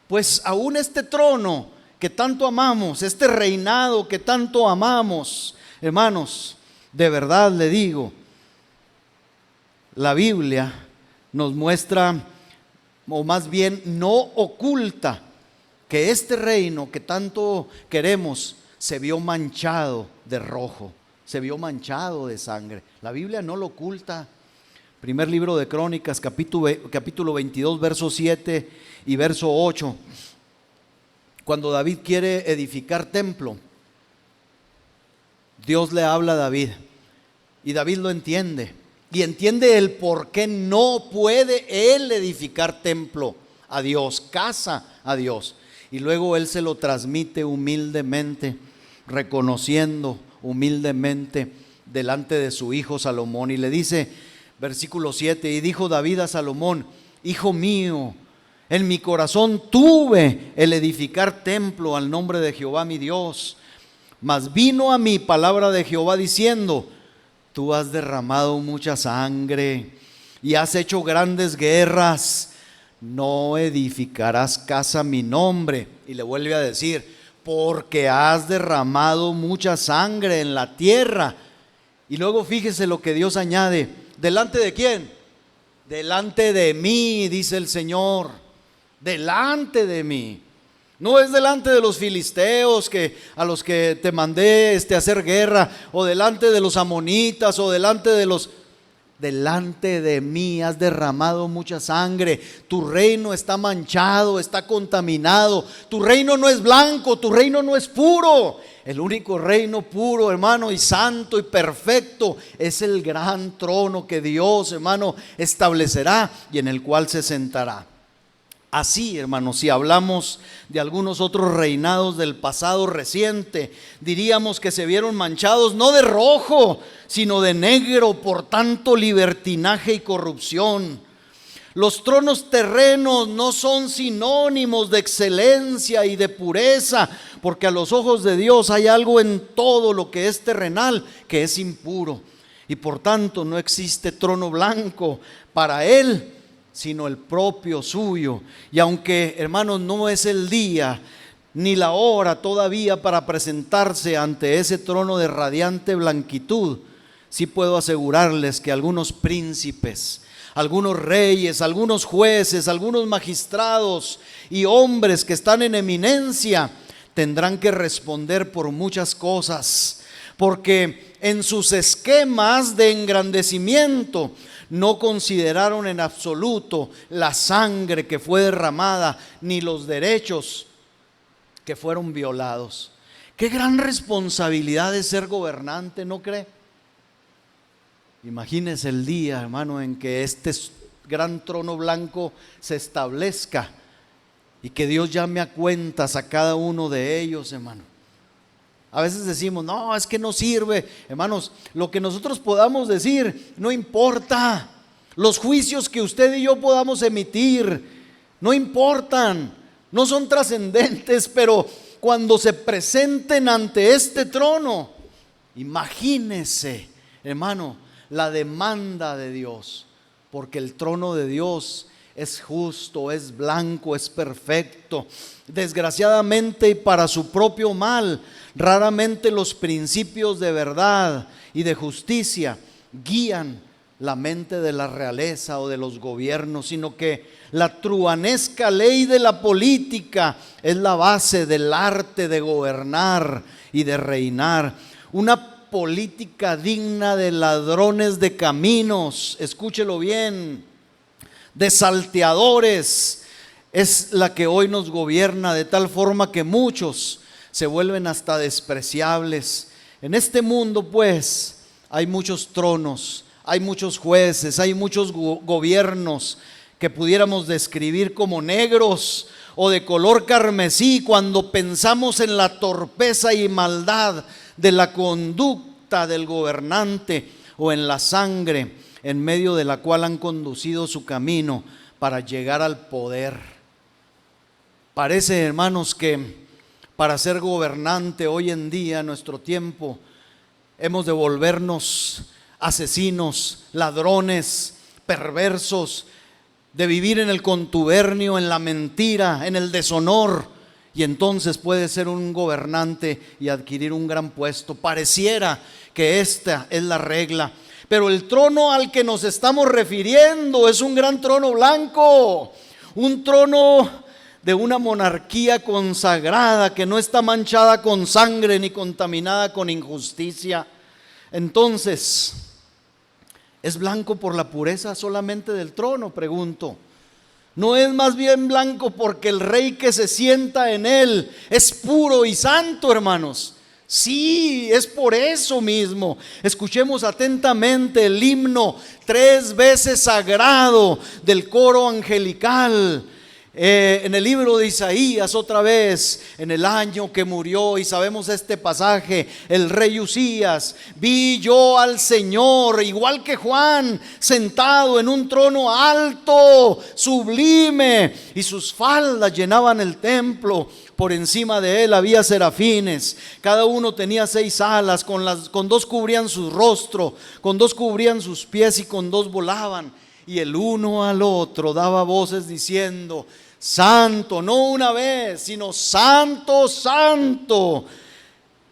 Pues aún este trono que tanto amamos, este reinado que tanto amamos, hermanos, de verdad le digo, la Biblia nos muestra, o más bien no oculta, que este reino que tanto queremos se vio manchado de rojo, se vio manchado de sangre. La Biblia no lo oculta. Primer libro de Crónicas, capítulo 22, verso 7 y verso 8. Cuando David quiere edificar templo, Dios le habla a David y David lo entiende. Y entiende el por qué no puede él edificar templo a Dios, casa a Dios. Y luego él se lo transmite humildemente, reconociendo humildemente delante de su hijo Salomón. Y le dice, versículo 7, y dijo David a Salomón: hijo mío, en mi corazón tuve el edificar templo al nombre de Jehová mi Dios. Mas vino a mí palabra de Jehová diciendo: tú has derramado mucha sangre y has hecho grandes guerras, no edificarás casa a mi nombre. Y le vuelve a decir: porque has derramado mucha sangre en la tierra. Y luego fíjese lo que Dios añade: ¿delante de quién? Delante de mí, dice el Señor, delante de mí. No es delante de los filisteos a los que te mandé a hacer guerra, o delante de los amonitas, o delante de mí has derramado mucha sangre. Tu reino está manchado, está contaminado. Tu reino no es blanco, tu reino no es puro. El único reino puro, hermano, y santo y perfecto es el gran trono que Dios, hermano, establecerá y en el cual se sentará. Así, hermanos, si hablamos de algunos otros reinados del pasado reciente, diríamos que se vieron manchados no de rojo, sino de negro por tanto libertinaje y corrupción. Los tronos terrenos no son sinónimos de excelencia y de pureza, porque a los ojos de Dios hay algo en todo lo que es terrenal que es impuro. Y por tanto no existe trono blanco para Él, sino el propio suyo. Y aunque, hermanos, no es el día ni la hora todavía para presentarse ante ese trono de radiante blanquitud, sí puedo asegurarles que algunos príncipes, algunos reyes, algunos jueces, algunos magistrados y hombres que están en eminencia tendrán que responder por muchas cosas, porque en sus esquemas de engrandecimiento no consideraron en absoluto la sangre que fue derramada, ni los derechos que fueron violados. Qué gran responsabilidad es ser gobernante, ¿no cree? Imagínese el día, hermano, en que este gran trono blanco se establezca y que Dios llame a cuentas a cada uno de ellos, hermano. A veces decimos: no, es que no sirve. Hermanos, lo que nosotros podamos decir no importa. Los juicios que usted y yo podamos emitir no importan, no son trascendentes, pero cuando se presenten ante este trono, imagínese, hermano, la demanda de Dios, porque el trono de Dios es justo, es blanco, es perfecto. Desgraciadamente, y para su propio mal, raramente los principios de verdad y de justicia guían la mente de la realeza o de los gobiernos, sino que la truanesca ley de la política es la base del arte de gobernar y de reinar. Una política digna de ladrones de caminos, escúchelo bien, de salteadores, es la que hoy nos gobierna, de tal forma que muchos se vuelven hasta despreciables. En este mundo, pues, hay muchos tronos, hay muchos jueces, hay muchos gobiernos que pudiéramos describir como negros o de color carmesí cuando pensamos en la torpeza y maldad de la conducta del gobernante, o en la sangre en medio de la cual han conducido su camino para llegar al poder. Parece, hermanos, que para ser gobernante hoy en día, en nuestro tiempo, hemos de volvernos asesinos, ladrones, perversos, de vivir en el contubernio, en la mentira, en el deshonor, y entonces puede ser un gobernante y adquirir un gran puesto. Pareciera que esta es la regla, pero el trono al que nos estamos refiriendo es un gran trono blanco, un trono de una monarquía consagrada que no está manchada con sangre ni contaminada con injusticia. Entonces, ¿es blanco por la pureza solamente del trono? Pregunto. ¿No es más bien blanco porque el rey que se sienta en él es puro y santo, hermanos? Sí, es por eso mismo. Escuchemos atentamente el himno 3 veces sagrado del coro angelical. En el libro de Isaías, otra vez, en el año que murió, y sabemos este pasaje, el rey Usías: vi yo al Señor, igual que Juan, sentado en un trono alto, sublime, y sus faldas llenaban el templo. Por encima de él había serafines, cada uno tenía 6 alas, con 2 cubrían su rostro, con 2 cubrían sus pies y con 2 volaban. Y el uno al otro daba voces diciendo: santo, no una vez, sino santo, santo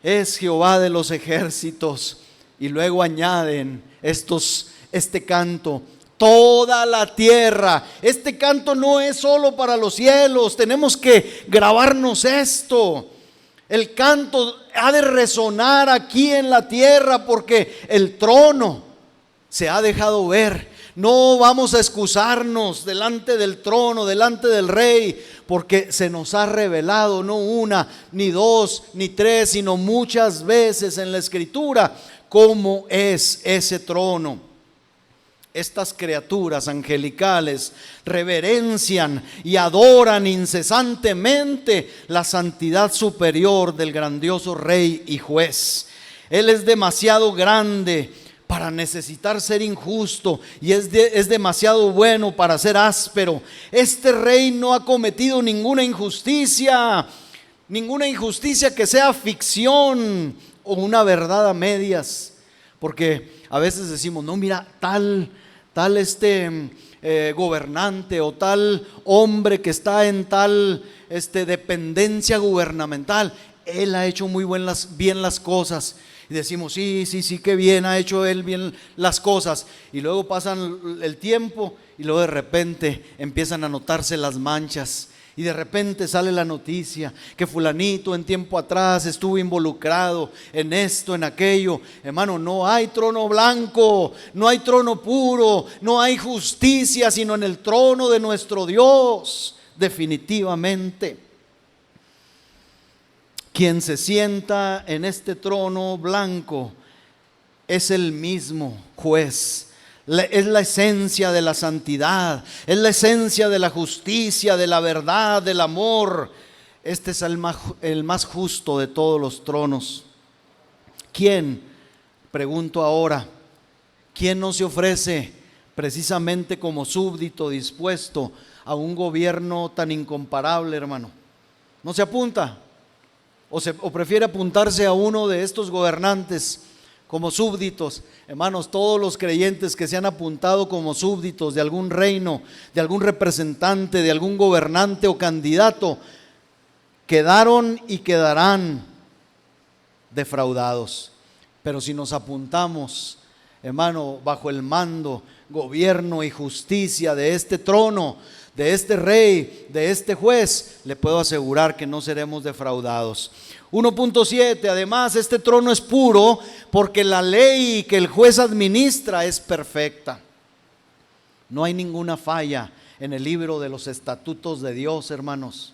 es Jehová de los ejércitos. Y luego añaden este canto: toda la tierra. Este canto no es solo para los cielos, tenemos que grabarnos esto. El canto ha de resonar aquí en la tierra porque el trono se ha dejado ver. No vamos a excusarnos delante del trono, delante del rey, porque se nos ha revelado no una, ni 2, ni 3, sino muchas veces en la Escritura cómo es ese trono. Estas criaturas angelicales reverencian y adoran incesantemente la santidad superior del grandioso Rey y Juez. Él es demasiado grande para necesitar ser injusto y es demasiado bueno para ser áspero. Este rey no ha cometido ninguna injusticia que sea ficción o una verdad a medias, porque a veces decimos: no, mira, tal gobernante o tal hombre que está en tal dependencia gubernamental, él ha hecho muy bien las cosas. Y decimos: sí, qué bien ha hecho él bien las cosas. Y luego pasan el tiempo y luego de repente empiezan a notarse las manchas. Y de repente sale la noticia que fulanito en tiempo atrás estuvo involucrado en esto, en aquello. Hermano, no hay trono blanco, no hay trono puro, no hay justicia, sino en el trono de nuestro Dios, definitivamente. Quien se sienta en este trono blanco es el mismo juez. Es la esencia de la santidad, es la esencia de la justicia, de la verdad, del amor. Este es el más justo de todos los tronos. ¿Quién? Pregunto ahora, ¿quién no se ofrece precisamente como súbdito dispuesto a un gobierno tan incomparable, hermano? ¿No se apunta? ¿O prefiere apuntarse a uno de estos gobernantes como súbditos? Hermanos, todos los creyentes que se han apuntado como súbditos de algún reino, de algún representante, de algún gobernante o candidato, quedaron y quedarán defraudados. Pero si nos apuntamos, hermano, bajo el mando, gobierno y justicia de este trono, de este rey, de este juez, le puedo asegurar que no seremos defraudados. 1.7, además este trono es puro porque la ley que el juez administra es perfecta. No hay ninguna falla en el libro de los estatutos de Dios, hermanos.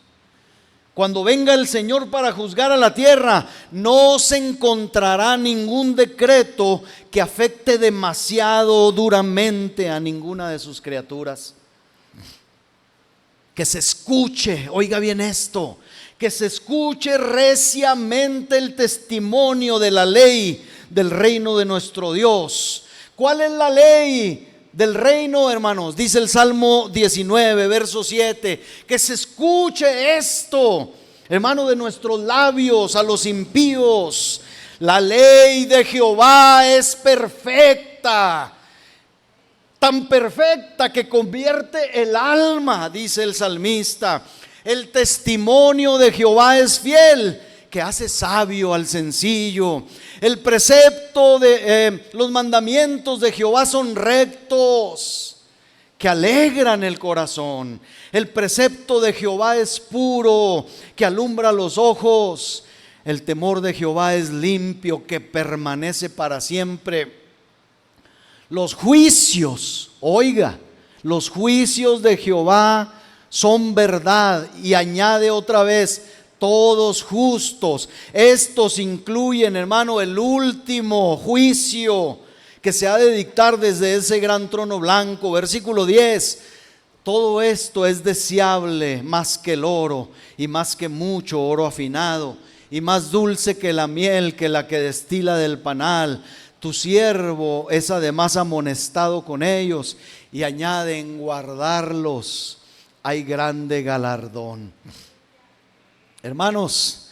Cuando venga el Señor para juzgar a la tierra, no se encontrará ningún decreto que afecte demasiado duramente a ninguna de sus criaturas. Que se escuche, oiga bien esto, que se escuche reciamente el testimonio de la ley del reino de nuestro Dios. ¿Cuál es la ley del reino, hermanos? Dice el Salmo 19, verso 7, que se escuche esto, hermano, de nuestros labios a los impíos. La ley de Jehová es perfecta, tan perfecta que convierte el alma, dice el salmista. El testimonio de Jehová es fiel, que hace sabio al sencillo. El precepto de los mandamientos de Jehová son rectos, que alegran el corazón. El precepto de Jehová es puro, que alumbra los ojos. El temor de Jehová es limpio, que permanece para siempre. Los juicios, oiga, los juicios de Jehová son verdad, y añade otra vez, todos justos. Estos incluyen, hermano, el último juicio que se ha de dictar desde ese gran trono blanco. Versículo 10, todo esto es deseable más que el oro, y más que mucho oro afinado, y más dulce que la miel, que la que destila del panal. Tu siervo es además amonestado con ellos, y añade, en guardarlos hay grande galardón. Hermanos,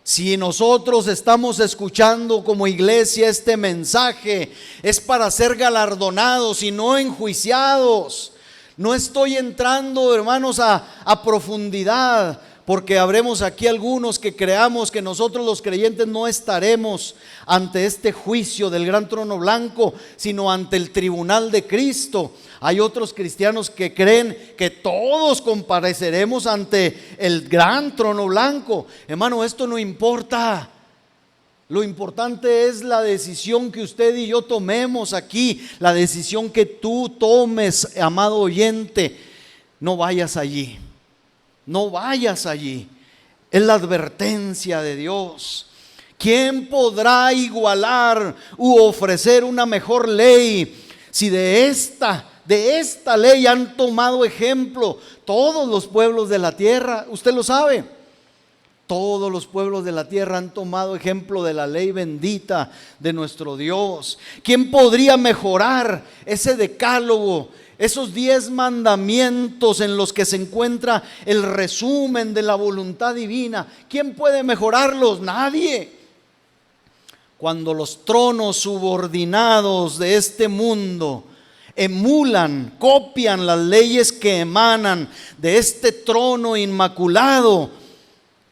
si nosotros estamos escuchando como iglesia este mensaje, es para ser galardonados y no enjuiciados. No estoy entrando, hermanos, a profundidad, porque habremos aquí algunos que creamos que nosotros los creyentes no estaremos ante este juicio del gran trono blanco, sino ante el tribunal de Cristo. Hay otros cristianos que creen que todos compareceremos ante el gran trono blanco. Hermano, esto no importa. Lo importante es la decisión que usted y yo tomemos aquí, la decisión que tú tomes, amado oyente. No vayas allí. No vayas allí. Es la advertencia de Dios. ¿Quién podrá igualar u ofrecer una mejor ley si de esta ley han tomado ejemplo todos los pueblos de la tierra? Usted lo sabe. Todos los pueblos de la tierra han tomado ejemplo de la ley bendita de nuestro Dios. ¿Quién podría mejorar ese decálogo, esos 10 mandamientos en los que se encuentra el resumen de la voluntad divina? ¿Quién puede mejorarlos? Nadie. Cuando los tronos subordinados de este mundo emulan, copian las leyes que emanan de este trono inmaculado,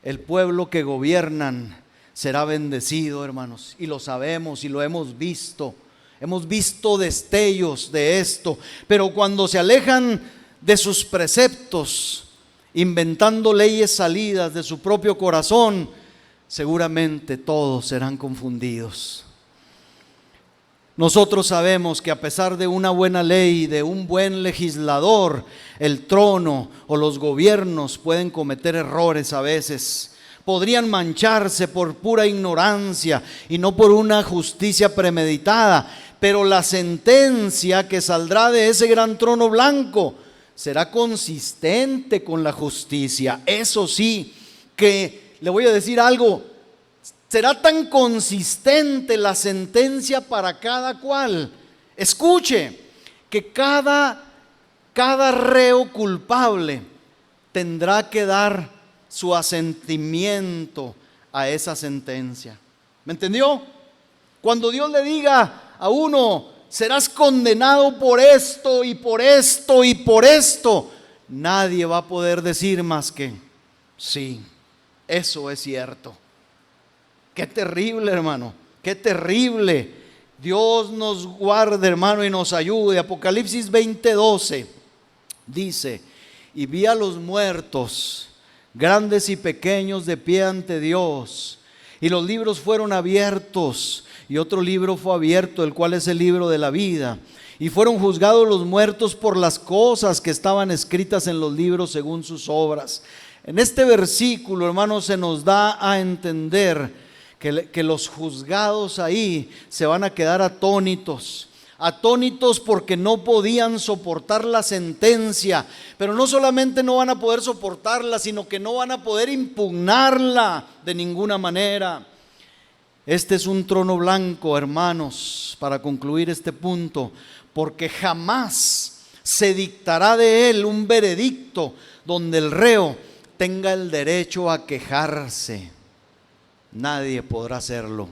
el pueblo que gobiernan será bendecido, hermanos, y lo sabemos y lo hemos visto. Hemos visto destellos de esto, pero cuando se alejan de sus preceptos, inventando leyes salidas de su propio corazón, seguramente todos serán confundidos. Nosotros sabemos que a pesar de una buena ley, de un buen legislador, el trono o los gobiernos pueden cometer errores a veces. Podrían mancharse por pura ignorancia y no por una justicia premeditada. Pero la sentencia que saldrá de ese gran trono blanco será consistente con la justicia. Eso sí, que le voy a decir algo, será tan consistente la sentencia para cada cual. Escuche, que cada reo culpable tendrá que dar su asentimiento a esa sentencia. ¿Me entendió? Cuando Dios le diga a uno, serás condenado por esto y por esto y por esto, nadie va a poder decir más que sí, eso es cierto. Qué terrible, hermano, qué terrible. Dios nos guarde, hermano, y nos ayude. Apocalipsis 20:12 dice: y vi a los muertos, grandes y pequeños, de pie ante Dios, y los libros fueron abiertos, y otro libro fue abierto, el cual es el libro de la vida. Y fueron juzgados los muertos por las cosas que estaban escritas en los libros según sus obras. En este versículo, hermanos, se nos da a entender que los juzgados ahí se van a quedar atónitos. atónitos porque no podían soportar la sentencia, pero no solamente no van a poder soportarla, sino que no van a poder impugnarla de ninguna manera. Este es un trono blanco, hermanos, para concluir este punto, porque jamás se dictará de él un veredicto donde el reo tenga el derecho a quejarse. Nadie podrá hacerlo.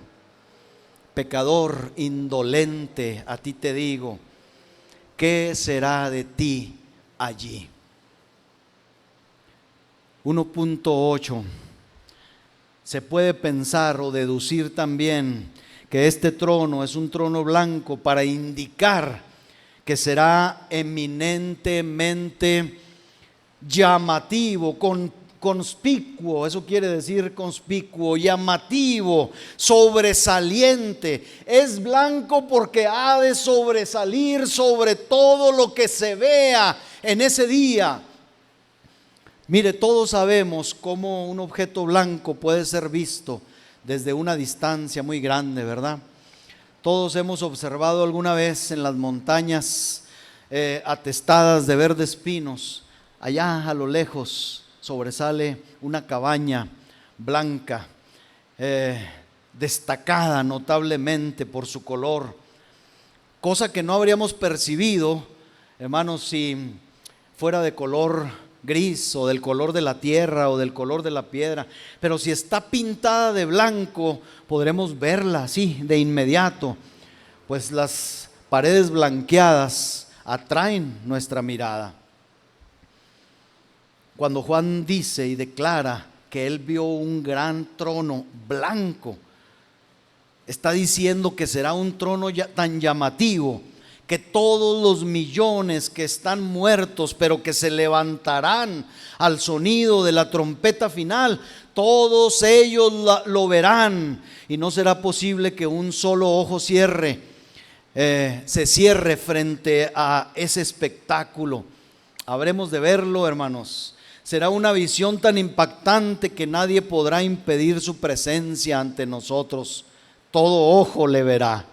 Pecador indolente, a ti te digo, ¿qué será de ti allí? 1.8. Se puede pensar o deducir también que este trono es un trono blanco para indicar que será eminentemente llamativo, conspicuo, eso quiere decir conspicuo, llamativo, sobresaliente. Es blanco porque ha de sobresalir sobre todo lo que se vea en ese día. Mire, todos sabemos cómo un objeto blanco puede ser visto desde una distancia muy grande, ¿verdad? Todos hemos observado alguna vez en las montañas atestadas de verdes pinos, allá a lo lejos sobresale una cabaña blanca, destacada notablemente por su color, cosa que no habríamos percibido, hermanos, si fuera de color gris o del color de la tierra o del color de la piedra. Pero si está pintada de blanco, podremos verla así de inmediato, pues las paredes blanqueadas atraen nuestra mirada. Cuando Juan dice y declara que él vio un gran trono blanco, está diciendo que será un trono tan llamativo que todos los millones que están muertos, pero que se levantarán al sonido de la trompeta final, todos ellos lo verán, y no será posible que un solo ojo se cierre frente a ese espectáculo. Habremos de verlo, hermanos. Será una visión tan impactante que nadie podrá impedir su presencia ante nosotros. Todo ojo le verá,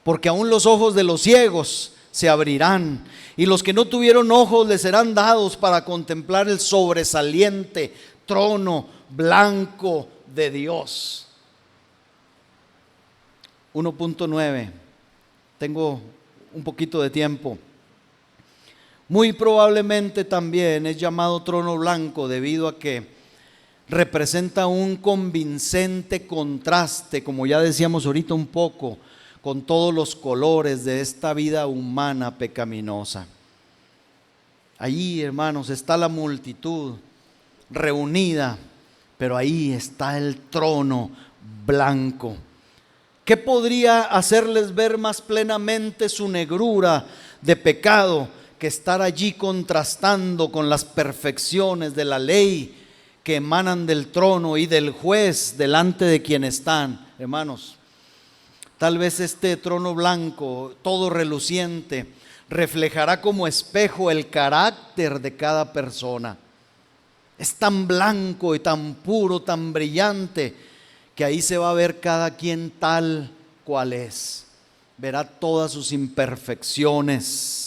porque aún los ojos de los ciegos se abrirán, y los que no tuvieron ojos les serán dados para contemplar el sobresaliente trono blanco de Dios. 1.9. Tengo un poquito de tiempo. Muy probablemente también es llamado trono blanco debido a que representa un convincente contraste, como ya decíamos ahorita un poco, con todos los colores de esta vida humana pecaminosa. Allí, hermanos, está la multitud reunida, pero ahí está el trono blanco. ¿Qué podría hacerles ver más plenamente su negrura de pecado que estar allí contrastando con las perfecciones de la ley que emanan del trono y del juez delante de quien están? Hermanos, tal vez este trono blanco, todo reluciente, reflejará como espejo el carácter de cada persona. Es tan blanco y tan puro, tan brillante, que ahí se va a ver cada quien tal cual es. Verá todas sus imperfecciones.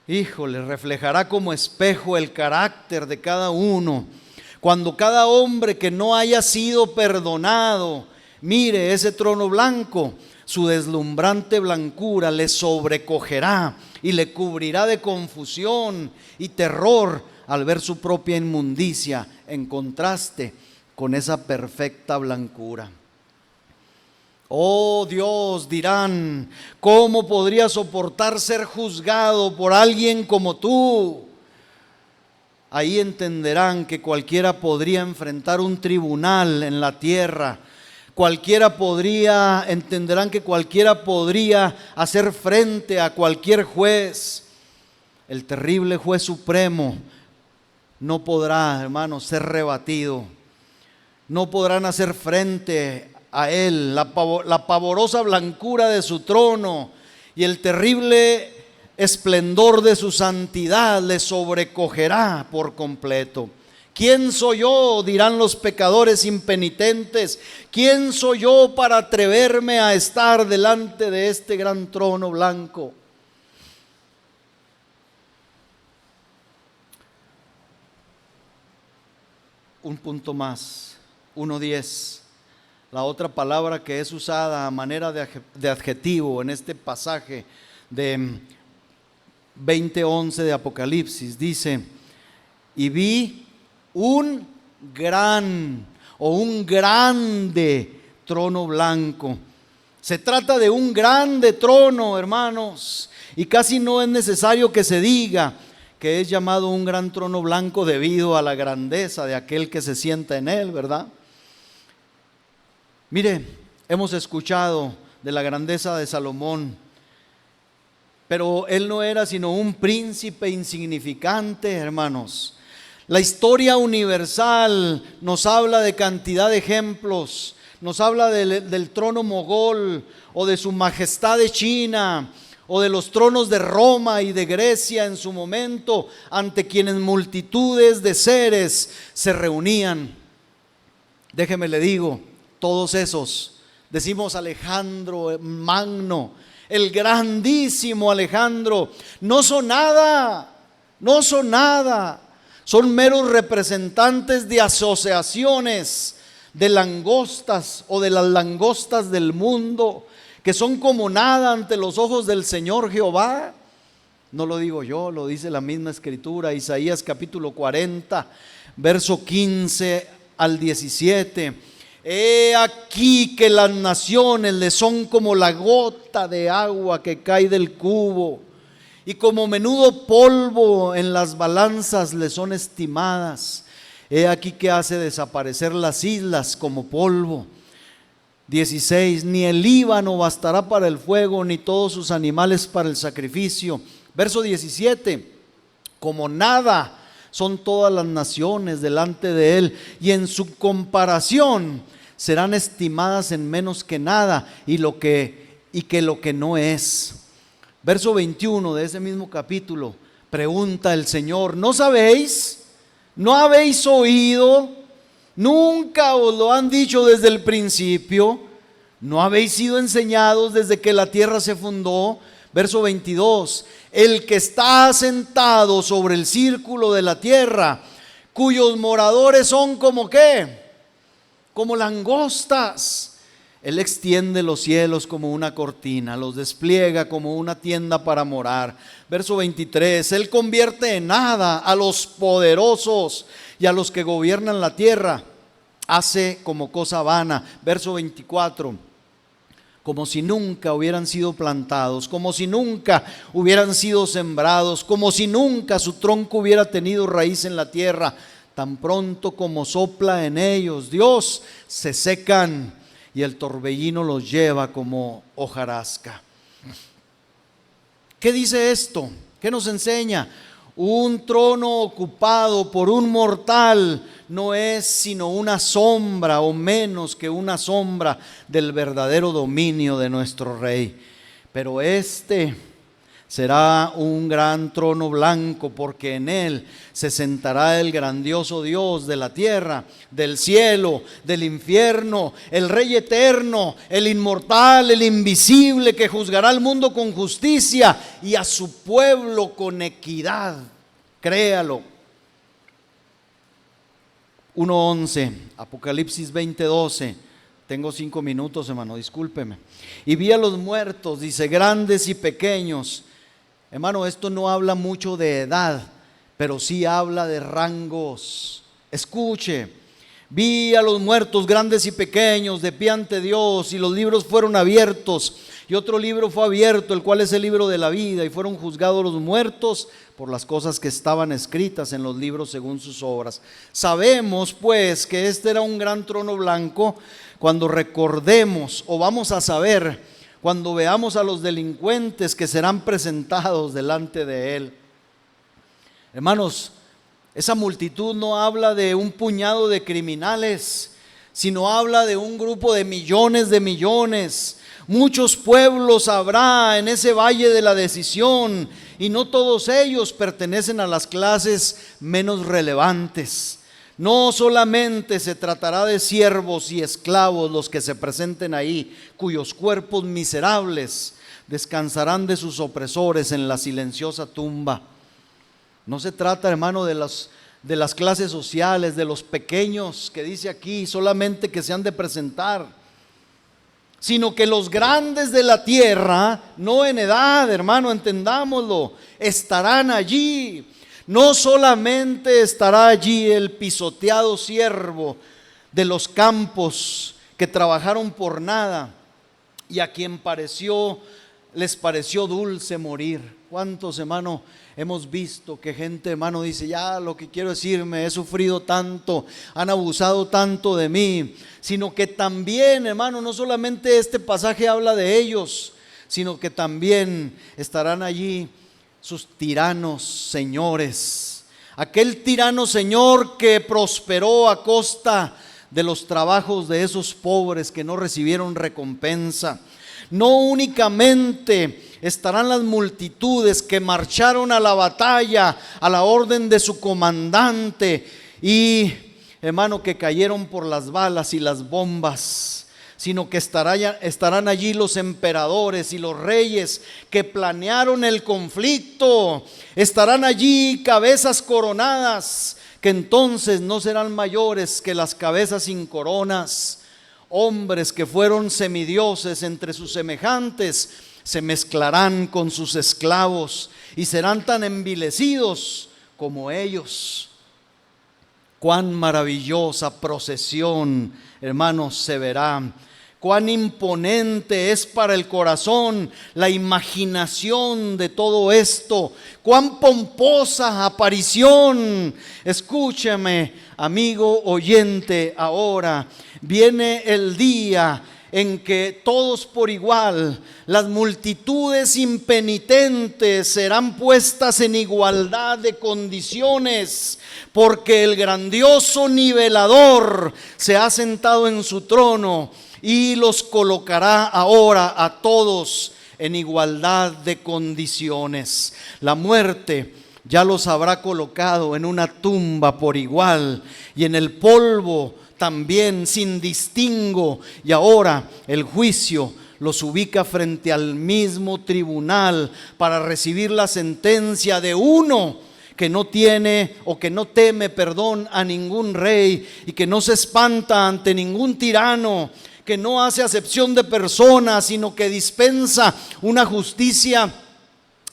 Híjole, reflejará como espejo el carácter de cada uno. Cuando cada hombre que no haya sido perdonado mire ese trono blanco, su deslumbrante blancura le sobrecogerá y le cubrirá de confusión y terror al ver su propia inmundicia en contraste con esa perfecta blancura. Oh Dios, dirán, ¿cómo podría soportar ser juzgado por alguien como tú? Ahí entenderán que cualquiera podría enfrentar un tribunal en la tierra. Entenderán que cualquiera podría hacer frente a cualquier juez. El terrible juez supremo no podrá, hermanos, ser rebatido. No podrán hacer frente a él. La pavorosa blancura de su trono y el terrible esplendor de su santidad le sobrecogerá por completo. ¿Quién soy yo?, dirán los pecadores impenitentes. ¿Quién soy yo para atreverme a estar delante de este gran trono blanco? Un punto más, 1:10. La otra palabra que es usada a manera de adjetivo en este pasaje de 20:11 de Apocalipsis dice: y vi un gran o un grande trono blanco. Se trata de un grande trono, hermanos, y casi no es necesario que se diga que es llamado un gran trono blanco debido a la grandeza de aquel que se sienta en él, ¿verdad? Mire, hemos escuchado de la grandeza de Salomón, pero él no era sino un príncipe insignificante, hermanos. La historia universal nos habla de cantidad de ejemplos, nos habla del trono mogol o de su majestad de China, o de los tronos de Roma y de Grecia en su momento, ante quienes multitudes de seres se reunían. Déjeme le digo, todos esos, decimos Alejandro Magno, el grandísimo Alejandro, no son nada, no son nada, son meros representantes de asociaciones de langostas o de las langostas del mundo, que son como nada ante los ojos del Señor Jehová. No lo digo yo, lo dice la misma escritura, Isaías capítulo 40, verso 15 al 17. He aquí que las naciones le son como la gota de agua que cae del cubo, y como menudo polvo en las balanzas le son estimadas. He aquí que hace desaparecer las islas como polvo. 16, ni el Líbano bastará para el fuego, ni todos sus animales para el sacrificio. Verso 17, como nada son todas las naciones delante de él, y en su comparación serán estimadas en menos que nada, y que lo que no es. Verso 21 de ese mismo capítulo, pregunta el Señor: ¿no sabéis? ¿No habéis oído? ¿Nunca os lo han dicho desde el principio? ¿No habéis sido enseñados desde que la tierra se fundó? Verso 22, el que está sentado sobre el círculo de la tierra, cuyos moradores son como ¿qué? Como langostas. Él extiende los cielos como una cortina, los despliega como una tienda para morar. Verso 23, él convierte en nada a los poderosos y a los que gobiernan la tierra hace como cosa vana. Verso 24, como si nunca hubieran sido plantados, como si nunca hubieran sido sembrados, como si nunca su tronco hubiera tenido raíz en la tierra. Tan pronto como sopla en ellos Dios, se secan y el torbellino los lleva como hojarasca. ¿Qué dice esto? ¿Qué nos enseña? Un trono ocupado por un mortal no es sino una sombra o menos que una sombra del verdadero dominio de nuestro Rey. Pero este será un gran trono blanco, porque en él se sentará el grandioso Dios de la tierra, del cielo, del infierno, el Rey eterno, el inmortal, el invisible, que juzgará al mundo con justicia y a su pueblo con equidad. Créalo. 1:11, Apocalipsis 20:12. Tengo 5 minutos, hermano, discúlpeme. Y vi a los muertos, dice, grandes y pequeños. Hermano, esto no habla mucho de edad, pero sí habla de rangos. Escuche, vi a los muertos grandes y pequeños de pie ante Dios, y los libros fueron abiertos, y otro libro fue abierto, el cual es el libro de la vida, y fueron juzgados los muertos por las cosas que estaban escritas en los libros según sus obras. Sabemos pues que este era un gran trono blanco cuando recordemos, o vamos a saber cuando veamos a los delincuentes que serán presentados delante de él. Hermanos, esa multitud no habla de un puñado de criminales, sino habla de un grupo de millones. Muchos pueblos habrá en ese valle de la decisión, y no todos ellos pertenecen a las clases menos relevantes. No solamente se tratará de siervos y esclavos los que se presenten ahí, cuyos cuerpos miserables descansarán de sus opresores en la silenciosa tumba. No se trata, hermano, de las clases sociales, de los pequeños que dice aquí, solamente que se han de presentar, sino que los grandes de la tierra, no en edad, hermano, entendámoslo, estarán allí. No solamente estará allí el pisoteado siervo de los campos que trabajaron por nada y a quien les pareció dulce morir. ¿Cuántos, hermano, hemos visto que gente, hermano, dice, ya lo que quiero decirme, he sufrido tanto, han abusado tanto de mí? Sino que también, hermano, no solamente este pasaje habla de ellos, sino que también estarán allí sus tiranos señores. Aquel tirano señor que prosperó a costa de los trabajos de esos pobres que no recibieron recompensa. No únicamente estarán las multitudes que marcharon a la batalla a la orden de su comandante y, hermano, que cayeron por las balas y las bombas, sino que estarán allí los emperadores y los reyes que planearon el conflicto. Estarán allí cabezas coronadas, que entonces no serán mayores que las cabezas sin coronas. Hombres que fueron semidioses entre sus semejantes se mezclarán con sus esclavos y serán tan envilecidos como ellos. Cuán maravillosa procesión, hermanos, se verá. Cuán imponente es para el corazón la imaginación de todo esto. Cuán pomposa aparición. Escúcheme, amigo oyente, ahora viene el día en que todos por igual, las multitudes impenitentes serán puestas en igualdad de condiciones, porque el grandioso nivelador se ha sentado en su trono y los colocará ahora a todos en igualdad de condiciones. La muerte ya los habrá colocado en una tumba por igual y en el polvo también sin distingo, y ahora el juicio los ubica frente al mismo tribunal para recibir la sentencia de uno que no tiene o que no teme, a ningún rey y que no se espanta ante ningún tirano, que no hace acepción de personas, sino que dispensa una justicia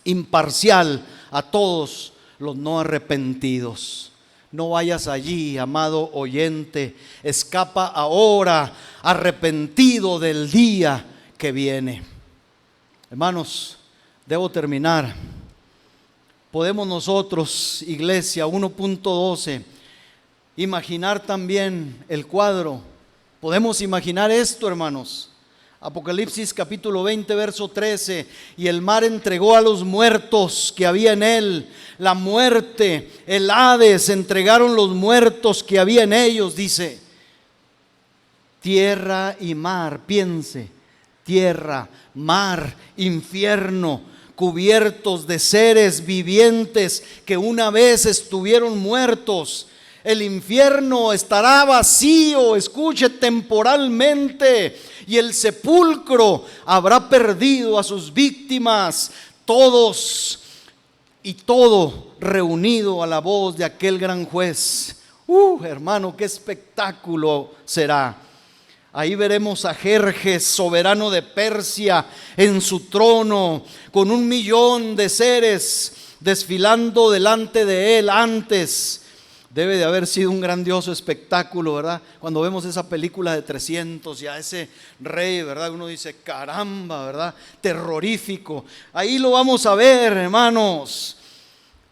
imparcial a todos los no arrepentidos. No vayas allí, amado oyente, escapa ahora, arrepentido del día que viene. Hermanos, debo terminar. Podemos nosotros, iglesia 1.12, imaginar también el cuadro. Podemos imaginar esto, hermanos. Apocalipsis capítulo 20, verso 13. Y el mar entregó a los muertos que había en él. La muerte, el Hades, entregaron los muertos que había en ellos, dice. Tierra y mar, piense. Tierra, mar, infierno, cubiertos de seres vivientes que una vez estuvieron muertos. El infierno estará vacío, escuche, temporalmente, y el sepulcro habrá perdido a sus víctimas, todos y todo reunido a la voz de aquel gran juez. Hermano, qué espectáculo será. Ahí veremos a Jerjes, soberano de Persia, en su trono, con 1,000,000 de seres desfilando delante de él antes. Debe de haber sido un grandioso espectáculo, ¿verdad? Cuando vemos esa película de 300 y a ese rey, ¿verdad? Uno dice, caramba, ¿verdad? Terrorífico. Ahí lo vamos a ver, hermanos.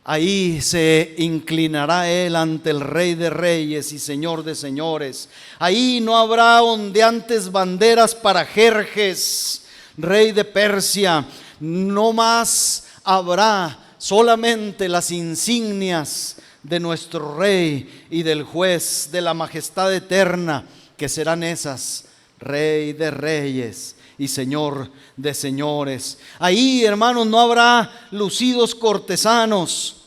Ahí se inclinará él ante el Rey de Reyes y Señor de Señores. Ahí no habrá ondeantes banderas para Jerjes, rey de Persia. No más habrá solamente las insignias de nuestro Rey y del Juez, de la majestad eterna, que serán esas: Rey de Reyes y Señor de Señores. Ahí, hermanos, no habrá lucidos cortesanos,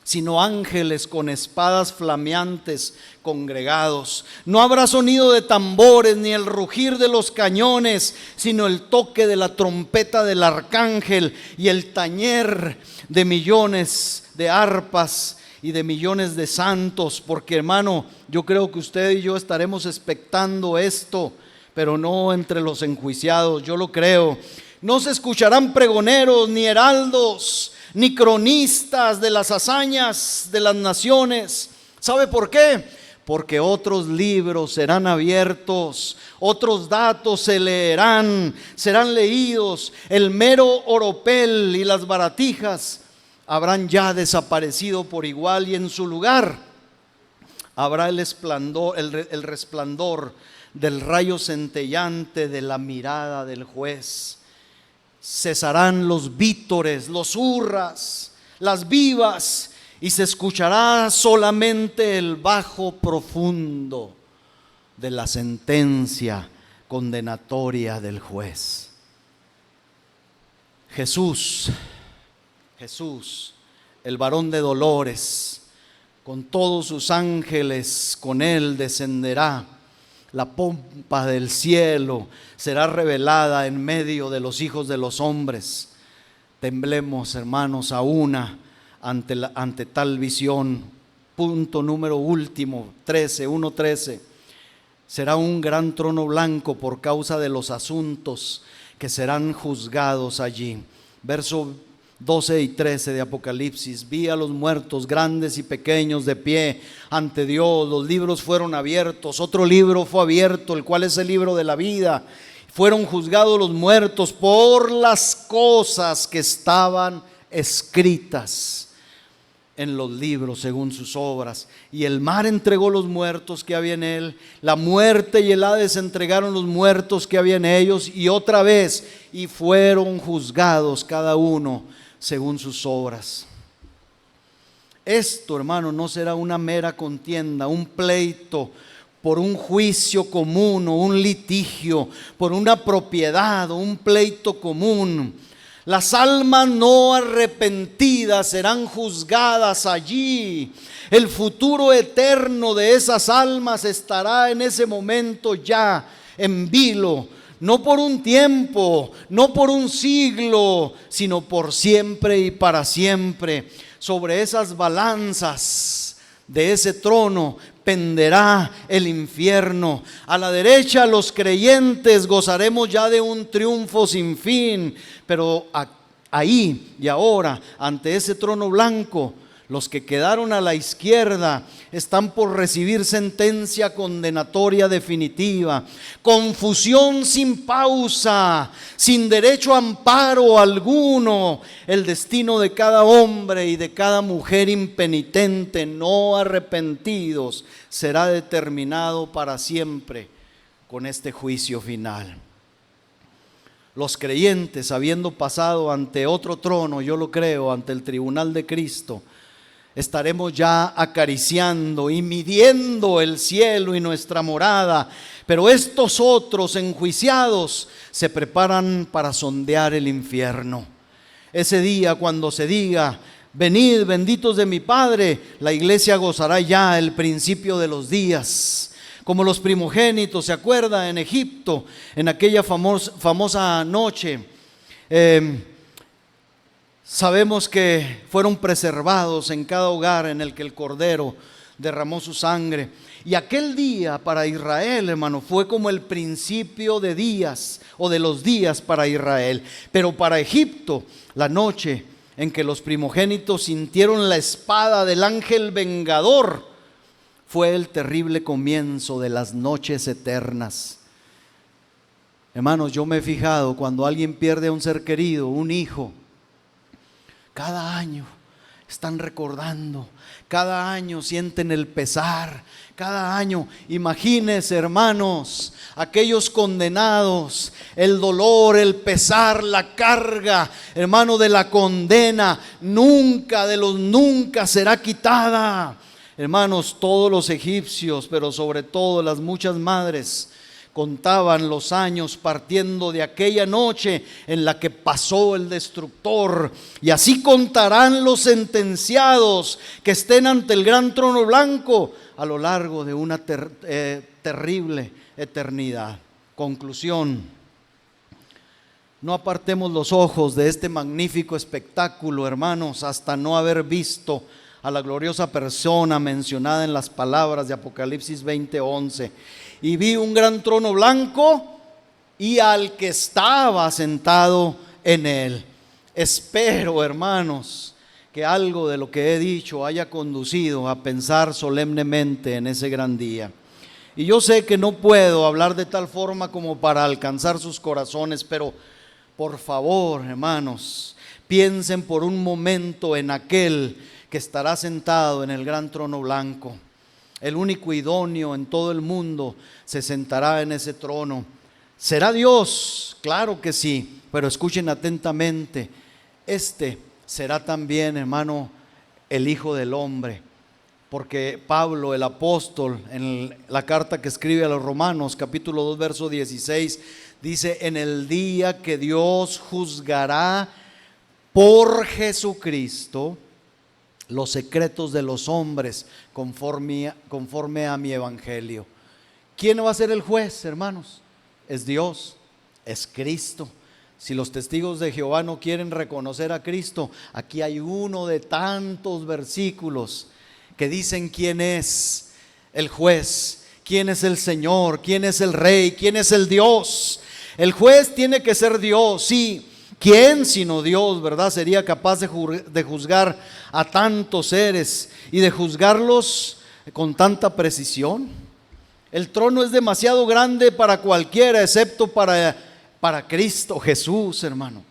sino ángeles con espadas flameantes congregados. No habrá sonido de tambores, ni el rugir de los cañones, sino el toque de la trompeta del arcángel y el tañer de millones de arpas y de millones de santos. Porque, hermano, yo creo que usted y yo estaremos expectando esto, pero no entre los enjuiciados, yo lo creo. No se escucharán pregoneros, ni heraldos, ni cronistas de las hazañas de las naciones. ¿Sabe por qué? Porque otros libros serán abiertos, otros datos se leerán, serán leídos. El mero oropel y las baratijas habrán ya desaparecido por igual, y en su lugar habrá el resplandor del rayo centellante de la mirada del juez. Cesarán los vítores, los hurras, las vivas, y se escuchará solamente el bajo profundo de la sentencia condenatoria del juez. Jesús, el varón de dolores, con todos sus ángeles, con él descenderá. La pompa del cielo será revelada en medio de los hijos de los hombres. Temblemos, hermanos, a una ante tal visión. Punto número último, 1:13. Será un gran trono blanco por causa de los asuntos que serán juzgados allí. Verso 12 y 13 de Apocalipsis. Vi a los muertos, grandes y pequeños, de pie ante Dios. Los libros fueron abiertos. Otro libro fue abierto, el cual es el libro de la vida. Fueron juzgados los muertos por las cosas que estaban escritas en los libros según sus obras. Y el mar entregó los muertos que había en él. La muerte y el Hades entregaron los muertos que había en ellos. Y otra vez, y fueron juzgados cada uno según sus obras. Esto, hermano, no será una mera contienda, un pleito por un juicio común o un litigio, por una propiedad o un pleito común. Las almas no arrepentidas serán juzgadas allí. El futuro eterno de esas almas estará en ese momento ya en vilo. No por un tiempo, no por un siglo, sino por siempre y para siempre. Sobre esas balanzas de ese trono penderá el infierno. A la derecha los creyentes gozaremos ya de un triunfo sin fin, pero ahí y ahora, ante ese trono blanco, los que quedaron a la izquierda están por recibir sentencia condenatoria definitiva. Confusión sin pausa, sin derecho a amparo alguno. El destino de cada hombre y de cada mujer impenitente, no arrepentidos, será determinado para siempre con este juicio final. Los creyentes, habiendo pasado ante otro trono, yo lo creo, ante el tribunal de Cristo, estaremos ya acariciando y midiendo el cielo y nuestra morada. Pero estos otros enjuiciados se preparan para sondear el infierno. Ese día, cuando se diga: venid, benditos de mi Padre, la iglesia gozará ya el principio de los días. Como los primogénitos, ¿se acuerda? En Egipto, en aquella famosa noche, sabemos que fueron preservados en cada hogar en el que el Cordero derramó su sangre. Y aquel día para Israel, hermano, fue como el principio de días o de los días para Israel. Pero para Egipto, la noche en que los primogénitos sintieron la espada del ángel vengador, fue el terrible comienzo de las noches eternas. Hermanos, yo me he fijado cuando alguien pierde a un ser querido, un hijo, cada año están recordando, cada año sienten el pesar, cada año. Imagínense, hermanos, aquellos condenados, el dolor, el pesar, la carga, hermano, de la condena, nunca de los nunca será quitada. Hermanos, todos los egipcios, pero sobre todo las muchas madres, contaban los años partiendo de aquella noche en la que pasó el destructor. Y así contarán los sentenciados que estén ante el gran trono blanco a lo largo de una terrible eternidad. Conclusión: no apartemos los ojos de este magnífico espectáculo, hermanos, hasta no haber visto a la gloriosa persona mencionada en las palabras de Apocalipsis 20:11. Y vi un gran trono blanco y al que estaba sentado en él. Espero, hermanos, que algo de lo que he dicho haya conducido a pensar solemnemente en ese gran día. Y yo sé que no puedo hablar de tal forma como para alcanzar sus corazones, pero por favor, hermanos, piensen por un momento en aquel que estará sentado en el gran trono blanco. El único idóneo en todo el mundo se sentará en ese trono. ¿Será Dios? Claro que sí, pero escuchen atentamente. Este será también, hermano, el Hijo del Hombre. Porque Pablo, el apóstol, en la carta que escribe a los Romanos, capítulo 2, verso 16, dice: en el día que Dios juzgará por Jesucristo los secretos de los hombres conforme a mi evangelio. ¿Quién va a ser el juez, hermanos? Es Dios, es Cristo. Si los testigos de Jehová no quieren reconocer a Cristo, aquí hay uno de tantos versículos que dicen quién es el juez, quién es el Señor, quién es el Rey, quién es el Dios. El juez tiene que ser Dios, sí. ¿Quién sino Dios, verdad, sería capaz de juzgar a tantos seres y de juzgarlos con tanta precisión? El trono es demasiado grande para cualquiera, excepto para Cristo Jesús, hermano.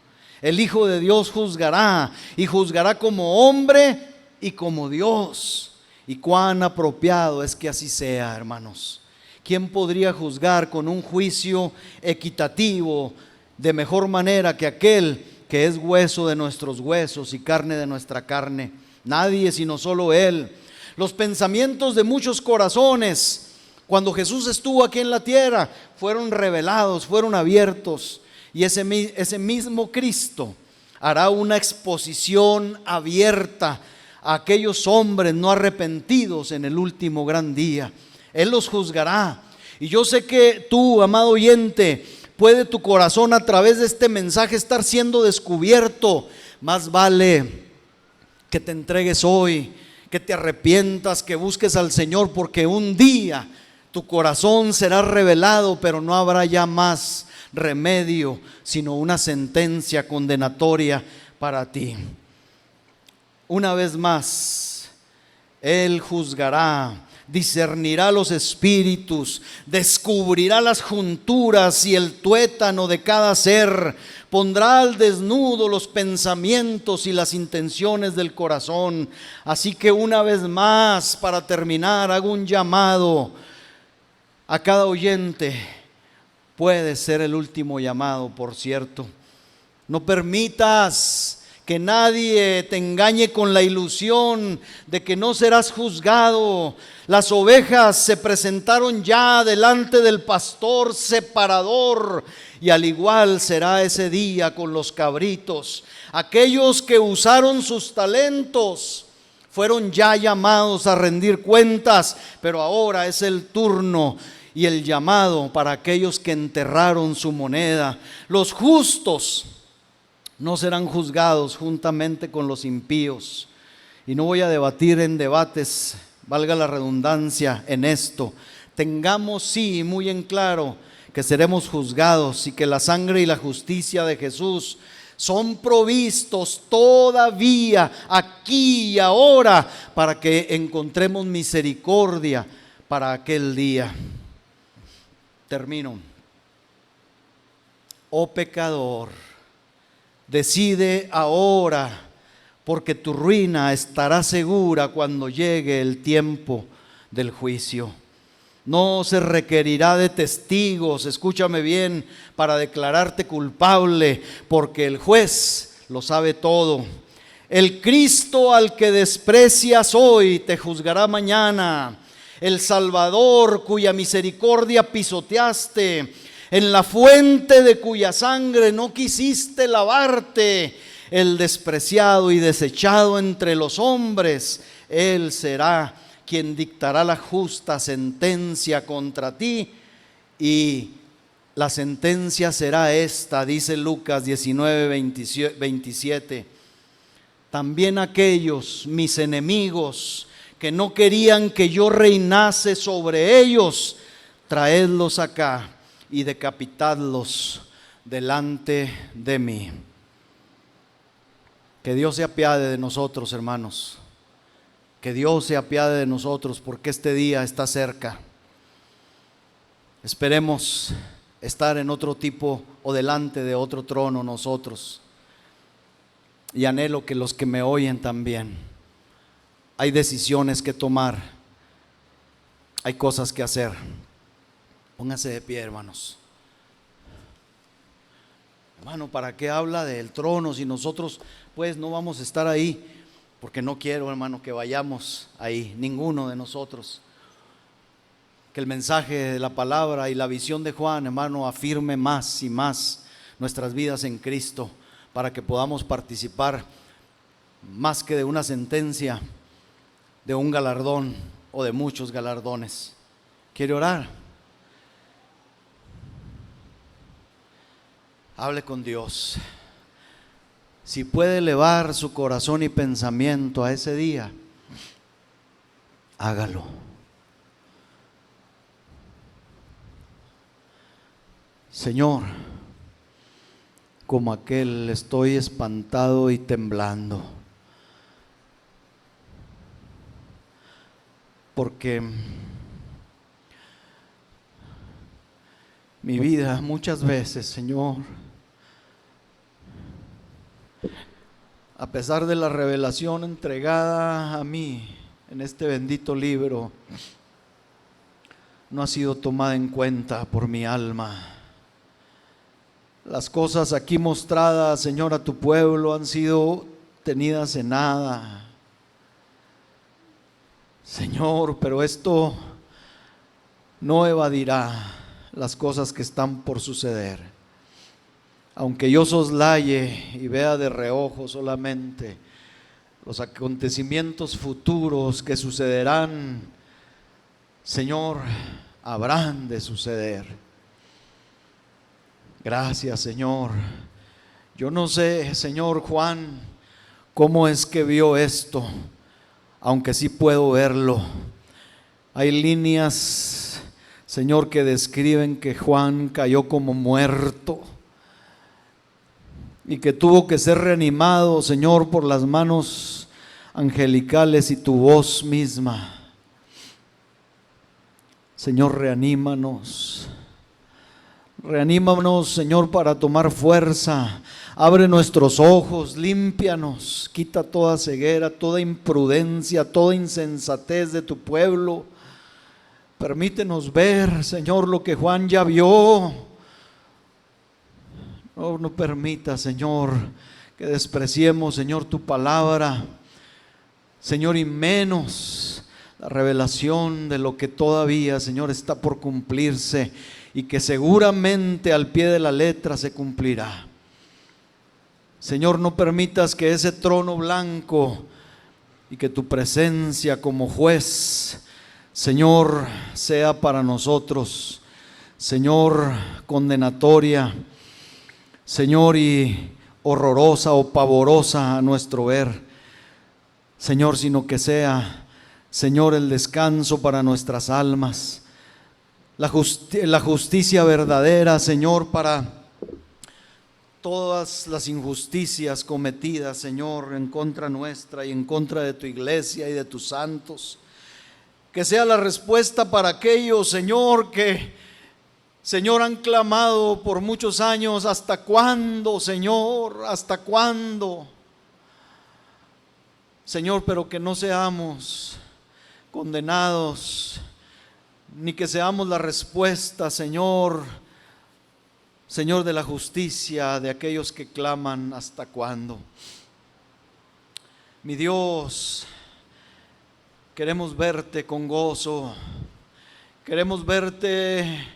El Hijo de Dios juzgará, y juzgará como hombre y como Dios. Y cuán apropiado es que así sea, hermanos. ¿Quién podría juzgar con un juicio equitativo de mejor manera que aquel que es hueso de nuestros huesos y carne de nuestra carne? Nadie, sino solo Él. Los pensamientos de muchos corazones, cuando Jesús estuvo aquí en la tierra, fueron revelados, fueron abiertos. Y ese mismo Cristo hará una exposición abierta a aquellos hombres no arrepentidos en el último gran día. Él los juzgará. Y yo sé que tú, amado oyente, puede tu corazón a través de este mensaje estar siendo descubierto. Más vale que te entregues hoy, que te arrepientas, que busques al Señor, porque un día tu corazón será revelado, pero no habrá ya más remedio, sino una sentencia condenatoria para ti. Una vez más, Él juzgará, discernirá los espíritus, descubrirá las junturas y el tuétano de cada ser, pondrá al desnudo los pensamientos y las intenciones del corazón. Así que una vez más, para terminar, hago un llamado a cada oyente. Puede ser el último llamado, por cierto. No permitas que nadie te engañe con la ilusión de que no serás juzgado. Las ovejas se presentaron ya delante del pastor separador, y al igual será ese día con los cabritos. Aquellos que usaron sus talentos fueron ya llamados a rendir cuentas, pero ahora es el turno y el llamado para aquellos que enterraron su moneda. Los justos no serán juzgados juntamente con los impíos. Y no voy a debatir en debates, valga la redundancia, en esto. Tengamos sí muy en claro que seremos juzgados y que la sangre y la justicia de Jesús son provistos todavía aquí y ahora para que encontremos misericordia para aquel día. Termino. Oh pecador, decide ahora, porque tu ruina estará segura cuando llegue el tiempo del juicio. No se requerirá de testigos, escúchame bien, para declararte culpable, porque el juez lo sabe todo. El Cristo al que desprecias hoy te juzgará mañana. el Salvador cuya misericordia pisoteaste, en la fuente de cuya sangre no quisiste lavarte, el despreciado y desechado entre los hombres, Él será quien dictará la justa sentencia contra ti, y la sentencia será esta, dice Lucas 19, 27. También aquellos mis enemigos que no querían que yo reinase sobre ellos, traedlos acá y decapitadlos delante de mí. Que Dios se apiade de nosotros, hermanos. Que Dios se apiade de nosotros, porque este día está cerca. Esperemos estar en otro tipo o delante de otro trono nosotros. Y anhelo que los que me oyen también. Hay decisiones que tomar. Hay cosas que hacer. Póngase de pie, hermanos. Hermano, ¿para qué habla del trono si nosotros pues no vamos a estar ahí? Porque no quiero, hermano, que vayamos ahí, ninguno de nosotros. Que el mensaje de la palabra y la visión de Juan, hermano, afirme más y más nuestras vidas en Cristo, para que podamos participar más que de una sentencia, de un galardón o de muchos galardones. ¿Quiere orar? Hable con Dios. Si puede elevar su corazón y pensamiento a ese día, hágalo. Señor, como aquel estoy espantado y temblando, porque mi vida muchas veces, Señor, a pesar de la revelación entregada a mí en este bendito libro, no ha sido tomada en cuenta por mi alma. Las cosas aquí mostradas, Señor, a tu pueblo han sido tenidas en nada, Señor, pero esto no evadirá las cosas que están por suceder. Aunque yo soslaye y vea de reojo solamente los acontecimientos futuros que sucederán, Señor, habrán de suceder. Gracias, Señor. Yo no sé, Señor Juan, cómo es que vio esto, aunque sí puedo verlo. Hay líneas, Señor, que describen que Juan cayó como muerto y que tuvo que ser reanimado, Señor, por las manos angelicales y tu voz misma. Señor, reanímanos. Reanímanos, Señor, para tomar fuerza. Abre nuestros ojos, límpianos, quita toda ceguera, toda imprudencia, toda insensatez de tu pueblo. Permítenos ver, Señor, lo que Juan ya vio. No permita, Señor, que despreciemos, Señor, tu palabra, Señor, y menos la revelación de lo que todavía, Señor, está por cumplirse y que seguramente al pie de la letra se cumplirá. Señor, no permitas que ese trono blanco y que tu presencia como juez, Señor, sea para nosotros, Señor, condenatoria, Señor, y horrorosa o pavorosa a nuestro ver, Señor, sino que sea, Señor, el descanso para nuestras almas, la justicia verdadera, Señor, para todas las injusticias cometidas, Señor, en contra nuestra y en contra de tu iglesia y de tus santos. Que sea la respuesta para aquellos, Señor, que, Señor, han clamado por muchos años. ¿Hasta cuándo, Señor? ¿Hasta cuándo? Señor, pero que no seamos condenados, ni que seamos la respuesta, Señor, Señor, de la justicia de aquellos que claman ¿hasta cuándo? Mi Dios, Queremos verte con gozo. Queremos verte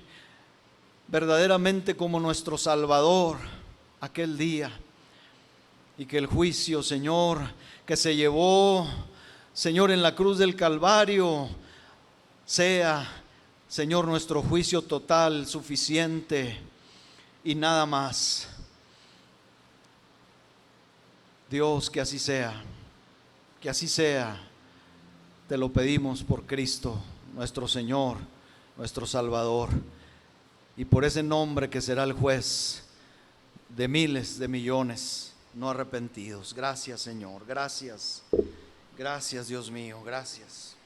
verdaderamente como nuestro Salvador aquel día. Y que el juicio, Señor, que se llevó, Señor, en la cruz del Calvario, sea, Señor, nuestro juicio total, suficiente y nada más. Dios, que así sea, que así sea. Te lo pedimos por Cristo, nuestro Señor, nuestro Salvador, y por ese nombre que será el juez de miles de millones no arrepentidos. Gracias, Señor, gracias, gracias, Dios mío, gracias.